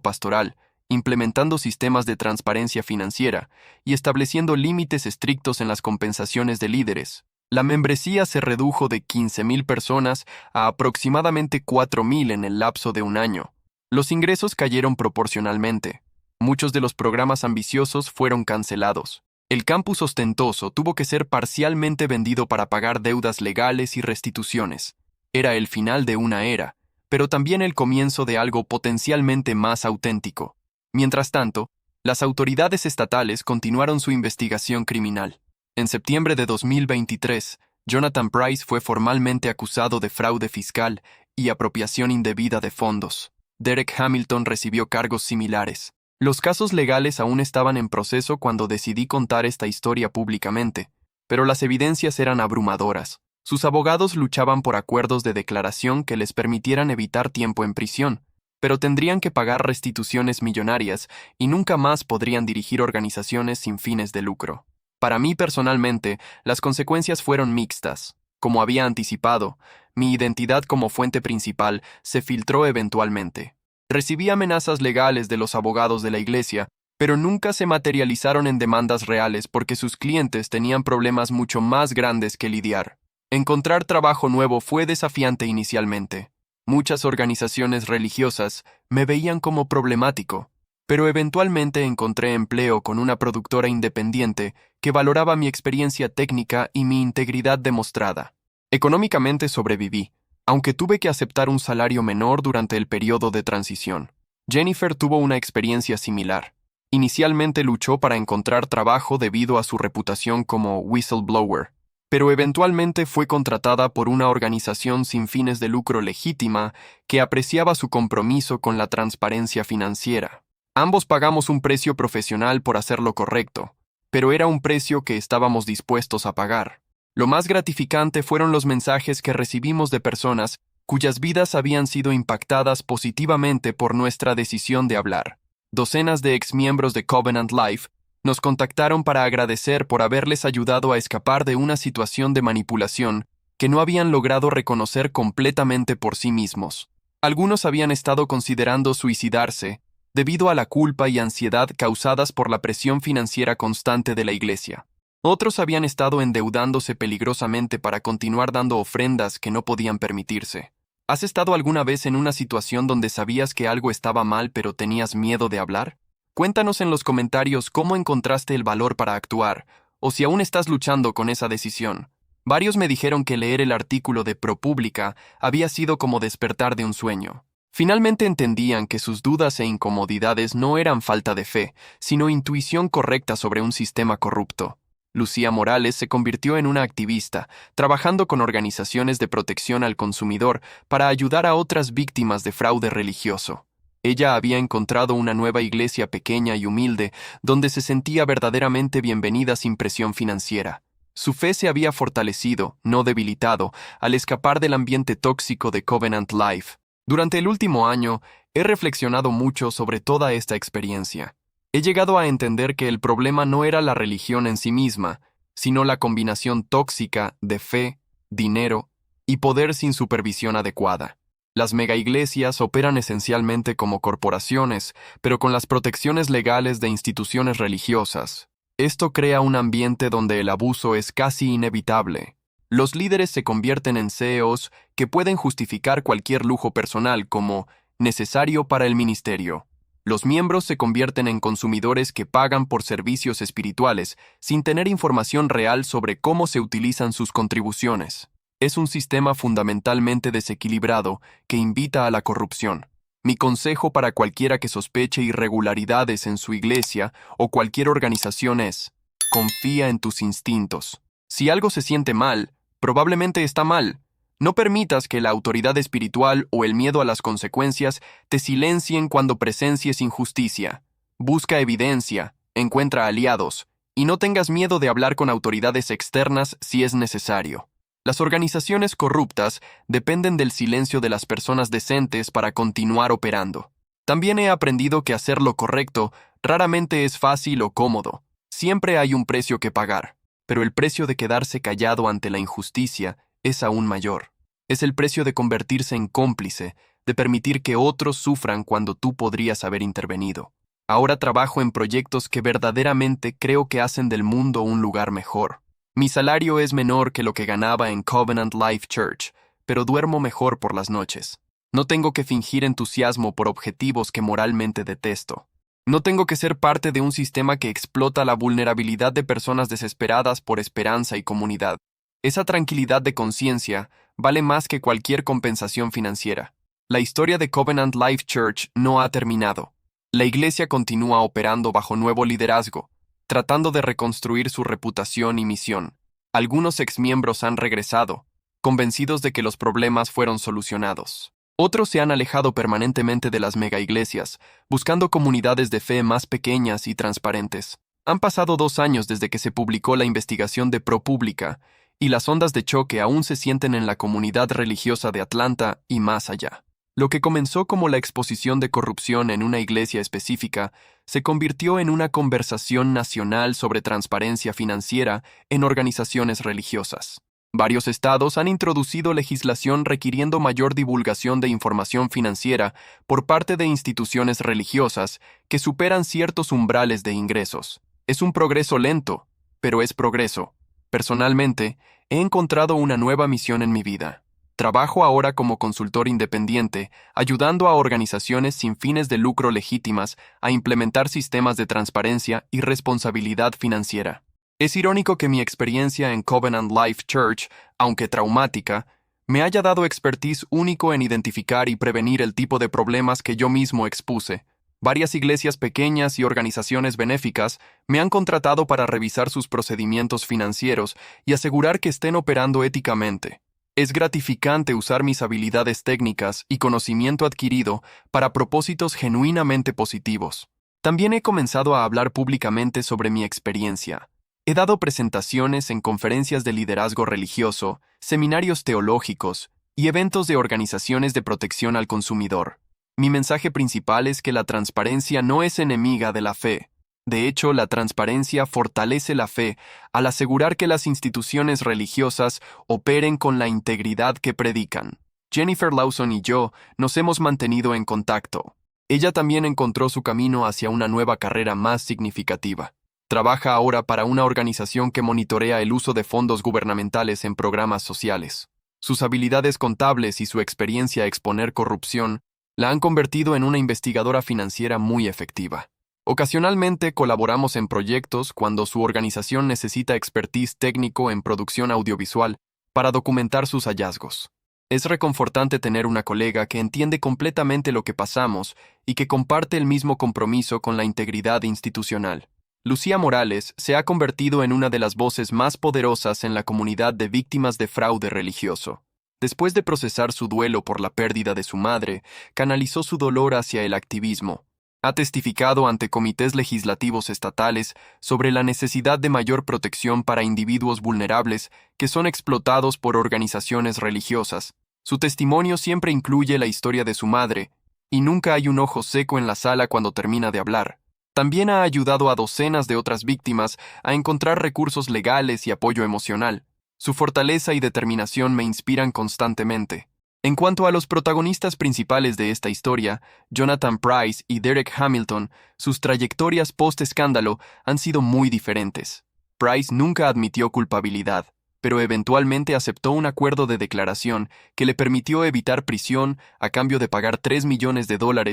S1: pastoral, implementando sistemas de transparencia financiera y estableciendo límites estrictos en las compensaciones de líderes. La membresía se redujo de 15,000 personas a aproximadamente 4,000 en el lapso de un año. Los ingresos cayeron proporcionalmente. Muchos de los programas ambiciosos fueron cancelados. El campus ostentoso tuvo que ser parcialmente vendido para pagar deudas legales y restituciones. Era el final de una era, pero también el comienzo de algo potencialmente más auténtico. Mientras tanto, las autoridades estatales continuaron su investigación criminal. En septiembre de 2023, Jonathan Price fue formalmente acusado de fraude fiscal y apropiación indebida de fondos. Derek Hamilton recibió cargos similares. Los casos legales aún estaban en proceso cuando decidí contar esta historia públicamente, pero las evidencias eran abrumadoras. Sus abogados luchaban por acuerdos de declaración que les permitieran evitar tiempo en prisión, pero tendrían que pagar restituciones millonarias y nunca más podrían dirigir organizaciones sin fines de lucro. Para mí personalmente, las consecuencias fueron mixtas. Como había anticipado, mi identidad como fuente principal se filtró eventualmente. Recibí amenazas legales de los abogados de la iglesia, pero nunca se materializaron en demandas reales porque sus clientes tenían problemas mucho más grandes que lidiar. Encontrar trabajo nuevo fue desafiante inicialmente. Muchas organizaciones religiosas me veían como problemático, pero eventualmente encontré empleo con una productora independiente que valoraba mi experiencia técnica y mi integridad demostrada. Económicamente sobreviví, aunque tuve que aceptar un salario menor durante el periodo de transición. Jennifer tuvo una experiencia similar. Inicialmente luchó para encontrar trabajo debido a su reputación como whistleblower, pero eventualmente fue contratada por una organización sin fines de lucro legítima que apreciaba su compromiso con la transparencia financiera. Ambos pagamos un precio profesional por hacer lo correcto, pero era un precio que estábamos dispuestos a pagar. Lo más gratificante fueron los mensajes que recibimos de personas cuyas vidas habían sido impactadas positivamente por nuestra decisión de hablar. Docenas de exmiembros de Covenant Life nos contactaron para agradecer por haberles ayudado a escapar de una situación de manipulación que no habían logrado reconocer completamente por sí mismos. Algunos habían estado considerando suicidarse debido a la culpa y ansiedad causadas por la presión financiera constante de la iglesia. Otros habían estado endeudándose peligrosamente para continuar dando ofrendas que no podían permitirse. ¿Has estado alguna vez en una situación donde sabías que algo estaba mal pero tenías miedo de hablar? Cuéntanos en los comentarios cómo encontraste el valor para actuar, o si aún estás luchando con esa decisión. Varios me dijeron que leer el artículo de ProPublica había sido como despertar de un sueño. Finalmente entendían que sus dudas e incomodidades no eran falta de fe, sino intuición correcta sobre un sistema corrupto. Lucía Morales se convirtió en una activista, trabajando con organizaciones de protección al consumidor para ayudar a otras víctimas de fraude religioso. Ella había encontrado una nueva iglesia pequeña y humilde, donde se sentía verdaderamente bienvenida sin presión financiera. Su fe se había fortalecido, no debilitado, al escapar del ambiente tóxico de Covenant Life. Durante el último año, he reflexionado mucho sobre toda esta experiencia. He llegado a entender que el problema no era la religión en sí misma, sino la combinación tóxica de fe, dinero y poder sin supervisión adecuada. Las megaiglesias operan esencialmente como corporaciones, pero con las protecciones legales de instituciones religiosas. Esto crea un ambiente donde el abuso es casi inevitable. Los líderes se convierten en CEOs que pueden justificar cualquier lujo personal como necesario para el ministerio. Los miembros se convierten en consumidores que pagan por servicios espirituales sin tener información real sobre cómo se utilizan sus contribuciones. Es un sistema fundamentalmente desequilibrado que invita a la corrupción. Mi consejo para cualquiera que sospeche irregularidades en su iglesia o cualquier organización es: confía en tus instintos. Si algo se siente mal, probablemente está mal. No permitas que la autoridad espiritual o el miedo a las consecuencias te silencien cuando presencies injusticia. Busca evidencia, encuentra aliados, y no tengas miedo de hablar con autoridades externas si es necesario. Las organizaciones corruptas dependen del silencio de las personas decentes para continuar operando. También he aprendido que hacer lo correcto raramente es fácil o cómodo. Siempre hay un precio que pagar. pero el precio de quedarse callado ante la injusticia es aún mayor. Es el precio de convertirse en cómplice, de permitir que otros sufran cuando tú podrías haber intervenido. Ahora trabajo en proyectos que verdaderamente creo que hacen del mundo un lugar mejor. Mi salario es menor que lo que ganaba en Covenant Life Church, pero duermo mejor por las noches. No tengo que fingir entusiasmo por objetivos que moralmente detesto. No tengo que ser parte de un sistema que explota la vulnerabilidad de personas desesperadas por esperanza y comunidad. Esa tranquilidad de conciencia vale más que cualquier compensación financiera. La historia de Covenant Life Church no ha terminado. La iglesia continúa operando bajo nuevo liderazgo, tratando de reconstruir su reputación y misión. Algunos exmiembros han regresado, convencidos de que los problemas fueron solucionados. Otros se han alejado permanentemente de las megaiglesias, buscando comunidades de fe más pequeñas y transparentes. Han pasado 2 años desde que se publicó la investigación de ProPublica, y las ondas de choque aún se sienten en la comunidad religiosa de Atlanta y más allá. Lo que comenzó como la exposición de corrupción en una iglesia específica se convirtió en una conversación nacional sobre transparencia financiera en organizaciones religiosas. Varios estados han introducido legislación requiriendo mayor divulgación de información financiera por parte de instituciones religiosas que superan ciertos umbrales de ingresos. Es un progreso lento, pero es progreso. Personalmente, he encontrado una nueva misión en mi vida. Trabajo ahora como consultor independiente, ayudando a organizaciones sin fines de lucro legítimas a implementar sistemas de transparencia y responsabilidad financiera. Es irónico que mi experiencia en Covenant Life Church, aunque traumática, me haya dado expertise único en identificar y prevenir el tipo de problemas que yo mismo expuse. Varias iglesias pequeñas y organizaciones benéficas me han contratado para revisar sus procedimientos financieros y asegurar que estén operando éticamente. Es gratificante usar mis habilidades técnicas y conocimiento adquirido para propósitos genuinamente positivos. También he comenzado a hablar públicamente sobre mi experiencia. He dado presentaciones en conferencias de liderazgo religioso, seminarios teológicos y eventos de organizaciones de protección al consumidor. Mi mensaje principal es que la transparencia no es enemiga de la fe. De hecho, la transparencia fortalece la fe al asegurar que las instituciones religiosas operen con la integridad que predican. Jennifer Lawson y yo nos hemos mantenido en contacto. Ella también encontró su camino hacia una nueva carrera más significativa. Trabaja ahora para una organización que monitorea el uso de fondos gubernamentales en programas sociales. Sus habilidades contables y su experiencia a exponer corrupción la han convertido en una investigadora financiera muy efectiva. Ocasionalmente colaboramos en proyectos cuando su organización necesita expertise técnico en producción audiovisual para documentar sus hallazgos. Es reconfortante tener una colega que entiende completamente lo que pasamos y que comparte el mismo compromiso con la integridad institucional. Lucía Morales se ha convertido en una de las voces más poderosas en la comunidad de víctimas de fraude religioso. Después de procesar su duelo por la pérdida de su madre, canalizó su dolor hacia el activismo. Ha testificado ante comités legislativos estatales sobre la necesidad de mayor protección para individuos vulnerables que son explotados por organizaciones religiosas. Su testimonio siempre incluye la historia de su madre, y nunca hay un ojo seco en la sala cuando termina de hablar. También ha ayudado a docenas de otras víctimas a encontrar recursos legales y apoyo emocional. Su fortaleza y determinación me inspiran constantemente. En cuanto a los protagonistas principales de esta historia, Jonathan Price y Derek Hamilton, sus trayectorias post-escándalo han sido muy diferentes. Price nunca admitió culpabilidad, pero eventualmente aceptó un acuerdo de declaración que le permitió evitar prisión a cambio de pagar $3 millones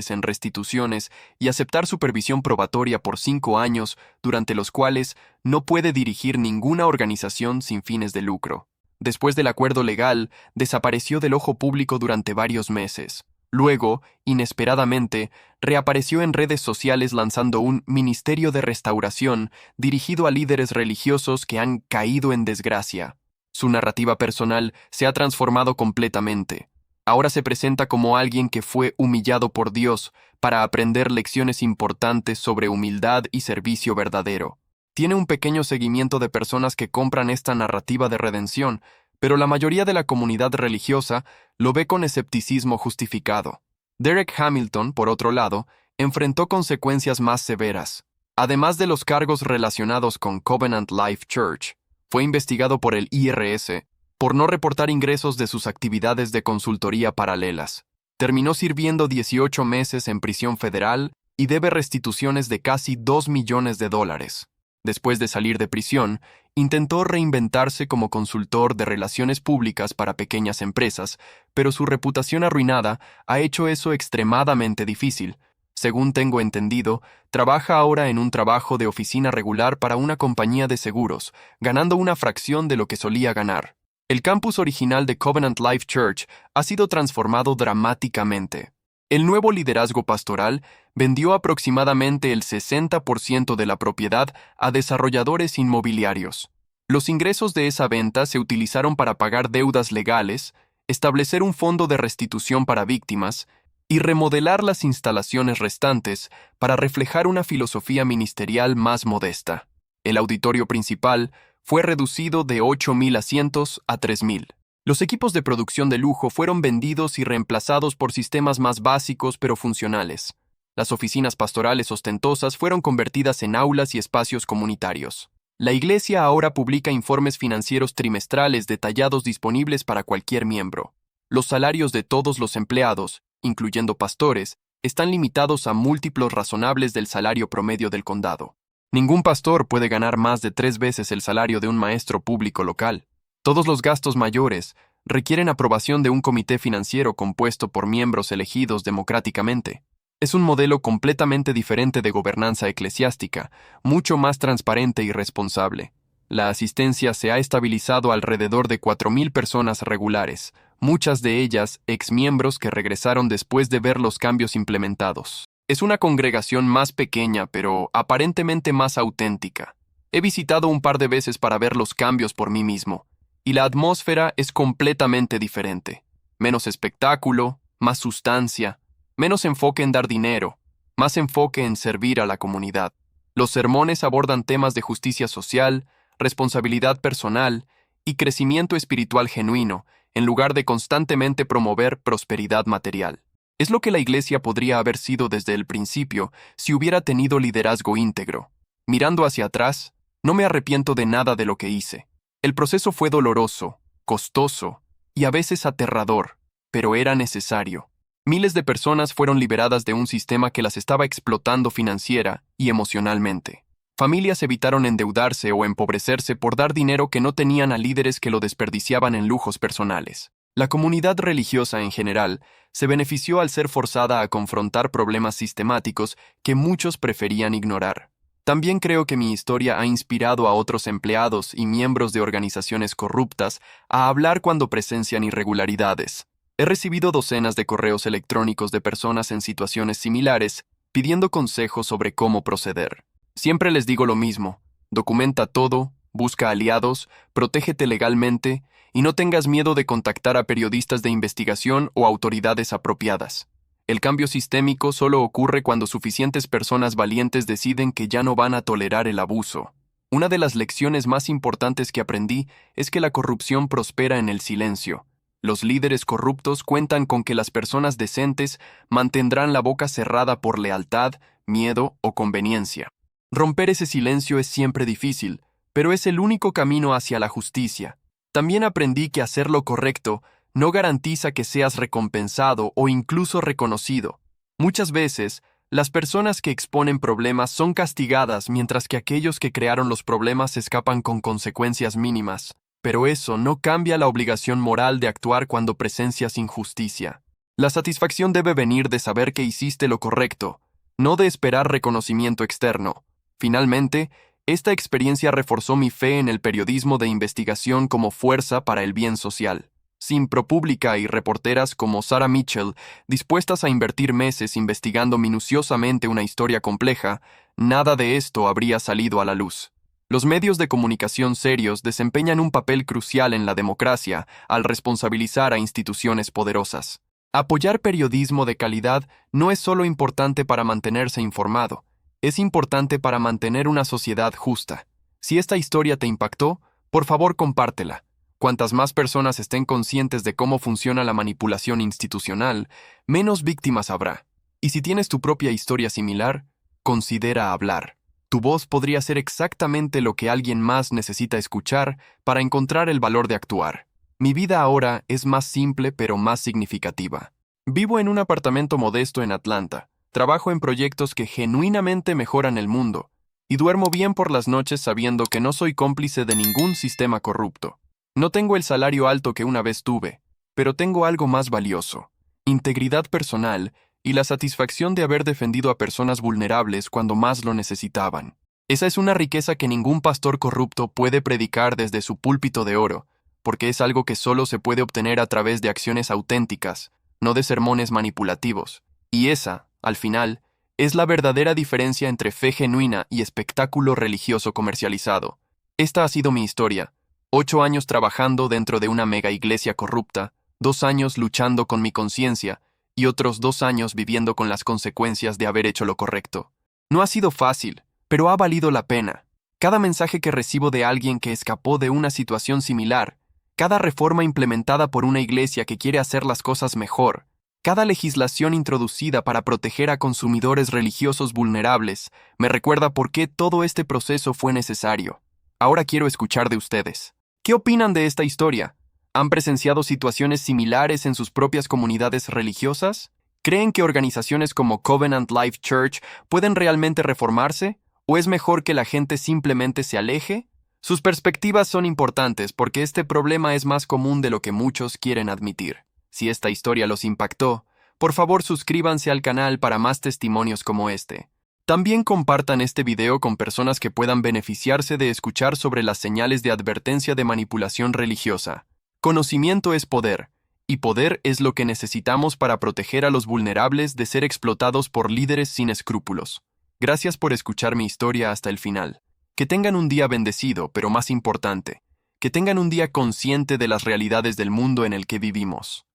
S1: en restituciones y aceptar supervisión probatoria por 5 años, durante los cuales no puede dirigir ninguna organización sin fines de lucro. Después del acuerdo legal, desapareció del ojo público durante varios meses. Luego, inesperadamente, reapareció en redes sociales lanzando un ministerio de restauración dirigido a líderes religiosos que han caído en desgracia. Su narrativa personal se ha transformado completamente. Ahora se presenta como alguien que fue humillado por Dios para aprender lecciones importantes sobre humildad y servicio verdadero. Tiene un pequeño seguimiento de personas que compran esta narrativa de redención, pero la mayoría de la comunidad religiosa lo ve con escepticismo justificado. Derek Hamilton, por otro lado, enfrentó consecuencias más severas. Además de los cargos relacionados con Covenant Life Church, Fue investigado por el IRS por no reportar ingresos de sus actividades de consultoría paralelas. Terminó sirviendo 18 meses en prisión federal y debe restituciones de casi $2 millones. Después de salir de prisión, intentó reinventarse como consultor de relaciones públicas para pequeñas empresas, pero su reputación arruinada ha hecho eso extremadamente difícil. Según tengo entendido, trabaja ahora en un trabajo de oficina regular para una compañía de seguros, ganando una fracción de lo que solía ganar. El campus original de Covenant Life Church ha sido transformado dramáticamente. El nuevo liderazgo pastoral vendió aproximadamente el 60% de la propiedad a desarrolladores inmobiliarios. Los ingresos de esa venta se utilizaron para pagar deudas legales, establecer un fondo de restitución para víctimas y remodelar las instalaciones restantes para reflejar una filosofía ministerial más modesta. El auditorio principal fue reducido de 8,000 asientos a 3,000. Los equipos de producción de lujo fueron vendidos y reemplazados por sistemas más básicos pero funcionales. Las oficinas pastorales ostentosas fueron convertidas en aulas y espacios comunitarios. La iglesia ahora publica informes financieros trimestrales detallados disponibles para cualquier miembro. Los salarios de todos los empleados, incluyendo pastores, están limitados a múltiplos razonables del salario promedio del condado. Ningún pastor puede ganar más de 3 veces el salario de un maestro público local. Todos los gastos mayores requieren aprobación de un comité financiero compuesto por miembros elegidos democráticamente. Es un modelo completamente diferente de gobernanza eclesiástica, mucho más transparente y responsable. La asistencia se ha estabilizado alrededor de 4,000 personas regulares, muchas de ellas exmiembros que regresaron después de ver los cambios implementados. Es una congregación más pequeña, pero aparentemente más auténtica. He visitado un par de veces para ver los cambios por mí mismo, y la atmósfera es completamente diferente. Menos espectáculo, más sustancia, menos enfoque en dar dinero, más enfoque en servir a la comunidad. Los sermones abordan temas de justicia social, responsabilidad personal y crecimiento espiritual genuino, en lugar de constantemente promover prosperidad material. Es lo que la iglesia podría haber sido desde el principio si hubiera tenido liderazgo íntegro. Mirando hacia atrás, no me arrepiento de nada de lo que hice. El proceso fue doloroso, costoso y a veces aterrador, pero era necesario. Miles de personas fueron liberadas de un sistema que las estaba explotando financiera y emocionalmente. Familias evitaron endeudarse o empobrecerse por dar dinero que no tenían a líderes que lo desperdiciaban en lujos personales. La comunidad religiosa en general se benefició al ser forzada a confrontar problemas sistemáticos que muchos preferían ignorar. También creo que mi historia ha inspirado a otros empleados y miembros de organizaciones corruptas a hablar cuando presencian irregularidades. He recibido docenas de correos electrónicos de personas en situaciones similares pidiendo consejos sobre cómo proceder. Siempre les digo lo mismo: documenta todo, busca aliados, protégete legalmente y no tengas miedo de contactar a periodistas de investigación o autoridades apropiadas. El cambio sistémico solo ocurre cuando suficientes personas valientes deciden que ya no van a tolerar el abuso. Una de las lecciones más importantes que aprendí es que la corrupción prospera en el silencio. Los líderes corruptos cuentan con que las personas decentes mantendrán la boca cerrada por lealtad, miedo o conveniencia. Romper ese silencio es siempre difícil, pero es el único camino hacia la justicia. También aprendí que hacer lo correcto no garantiza que seas recompensado o incluso reconocido. Muchas veces, las personas que exponen problemas son castigadas mientras que aquellos que crearon los problemas escapan con consecuencias mínimas. Pero eso no cambia la obligación moral de actuar cuando presencias injusticia. La satisfacción debe venir de saber que hiciste lo correcto, no de esperar reconocimiento externo. Finalmente, esta experiencia reforzó mi fe en el periodismo de investigación como fuerza para el bien social. Sin ProPublica y reporteras como Sarah Mitchell, dispuestas a invertir meses investigando minuciosamente una historia compleja, nada de esto habría salido a la luz. Los medios de comunicación serios desempeñan un papel crucial en la democracia al responsabilizar a instituciones poderosas. Apoyar periodismo de calidad no es solo importante para mantenerse informado, es importante para mantener una sociedad justa. Si esta historia te impactó, por favor compártela. Cuantas más personas estén conscientes de cómo funciona la manipulación institucional, menos víctimas habrá. Y si tienes tu propia historia similar, considera hablar. Tu voz podría ser exactamente lo que alguien más necesita escuchar para encontrar el valor de actuar. Mi vida ahora es más simple pero más significativa. Vivo en un apartamento modesto en Atlanta, trabajo en proyectos que genuinamente mejoran el mundo, y duermo bien por las noches sabiendo que no soy cómplice de ningún sistema corrupto. No tengo el salario alto que una vez tuve, pero tengo algo más valioso: integridad personal y la satisfacción de haber defendido a personas vulnerables cuando más lo necesitaban. Esa es una riqueza que ningún pastor corrupto puede predicar desde su púlpito de oro, porque es algo que solo se puede obtener a través de acciones auténticas, no de sermones manipulativos. Y esa, al final, es la verdadera diferencia entre fe genuina y espectáculo religioso comercializado. Esta ha sido mi historia: 8 años trabajando dentro de una mega iglesia corrupta, 2 años luchando con mi conciencia y otros 2 años viviendo con las consecuencias de haber hecho lo correcto. No ha sido fácil, pero ha valido la pena. Cada mensaje que recibo de alguien que escapó de una situación similar, cada reforma implementada por una iglesia que quiere hacer las cosas mejor, cada legislación introducida para proteger a consumidores religiosos vulnerables, me recuerda por qué todo este proceso fue necesario. Ahora quiero escuchar de ustedes. ¿Qué opinan de esta historia? ¿Han presenciado situaciones similares en sus propias comunidades religiosas? ¿Creen que organizaciones como Covenant Life Church pueden realmente reformarse? ¿O es mejor que la gente simplemente se aleje? Sus perspectivas son importantes porque este problema es más común de lo que muchos quieren admitir. Si esta historia los impactó, por favor suscríbanse al canal para más testimonios como este. También compartan este video con personas que puedan beneficiarse de escuchar sobre las señales de advertencia de manipulación religiosa. Conocimiento es poder, y poder es lo que necesitamos para proteger a los vulnerables de ser explotados por líderes sin escrúpulos. Gracias por escuchar mi historia hasta el final. Que tengan un día bendecido, pero más importante, que tengan un día consciente de las realidades del mundo en el que vivimos.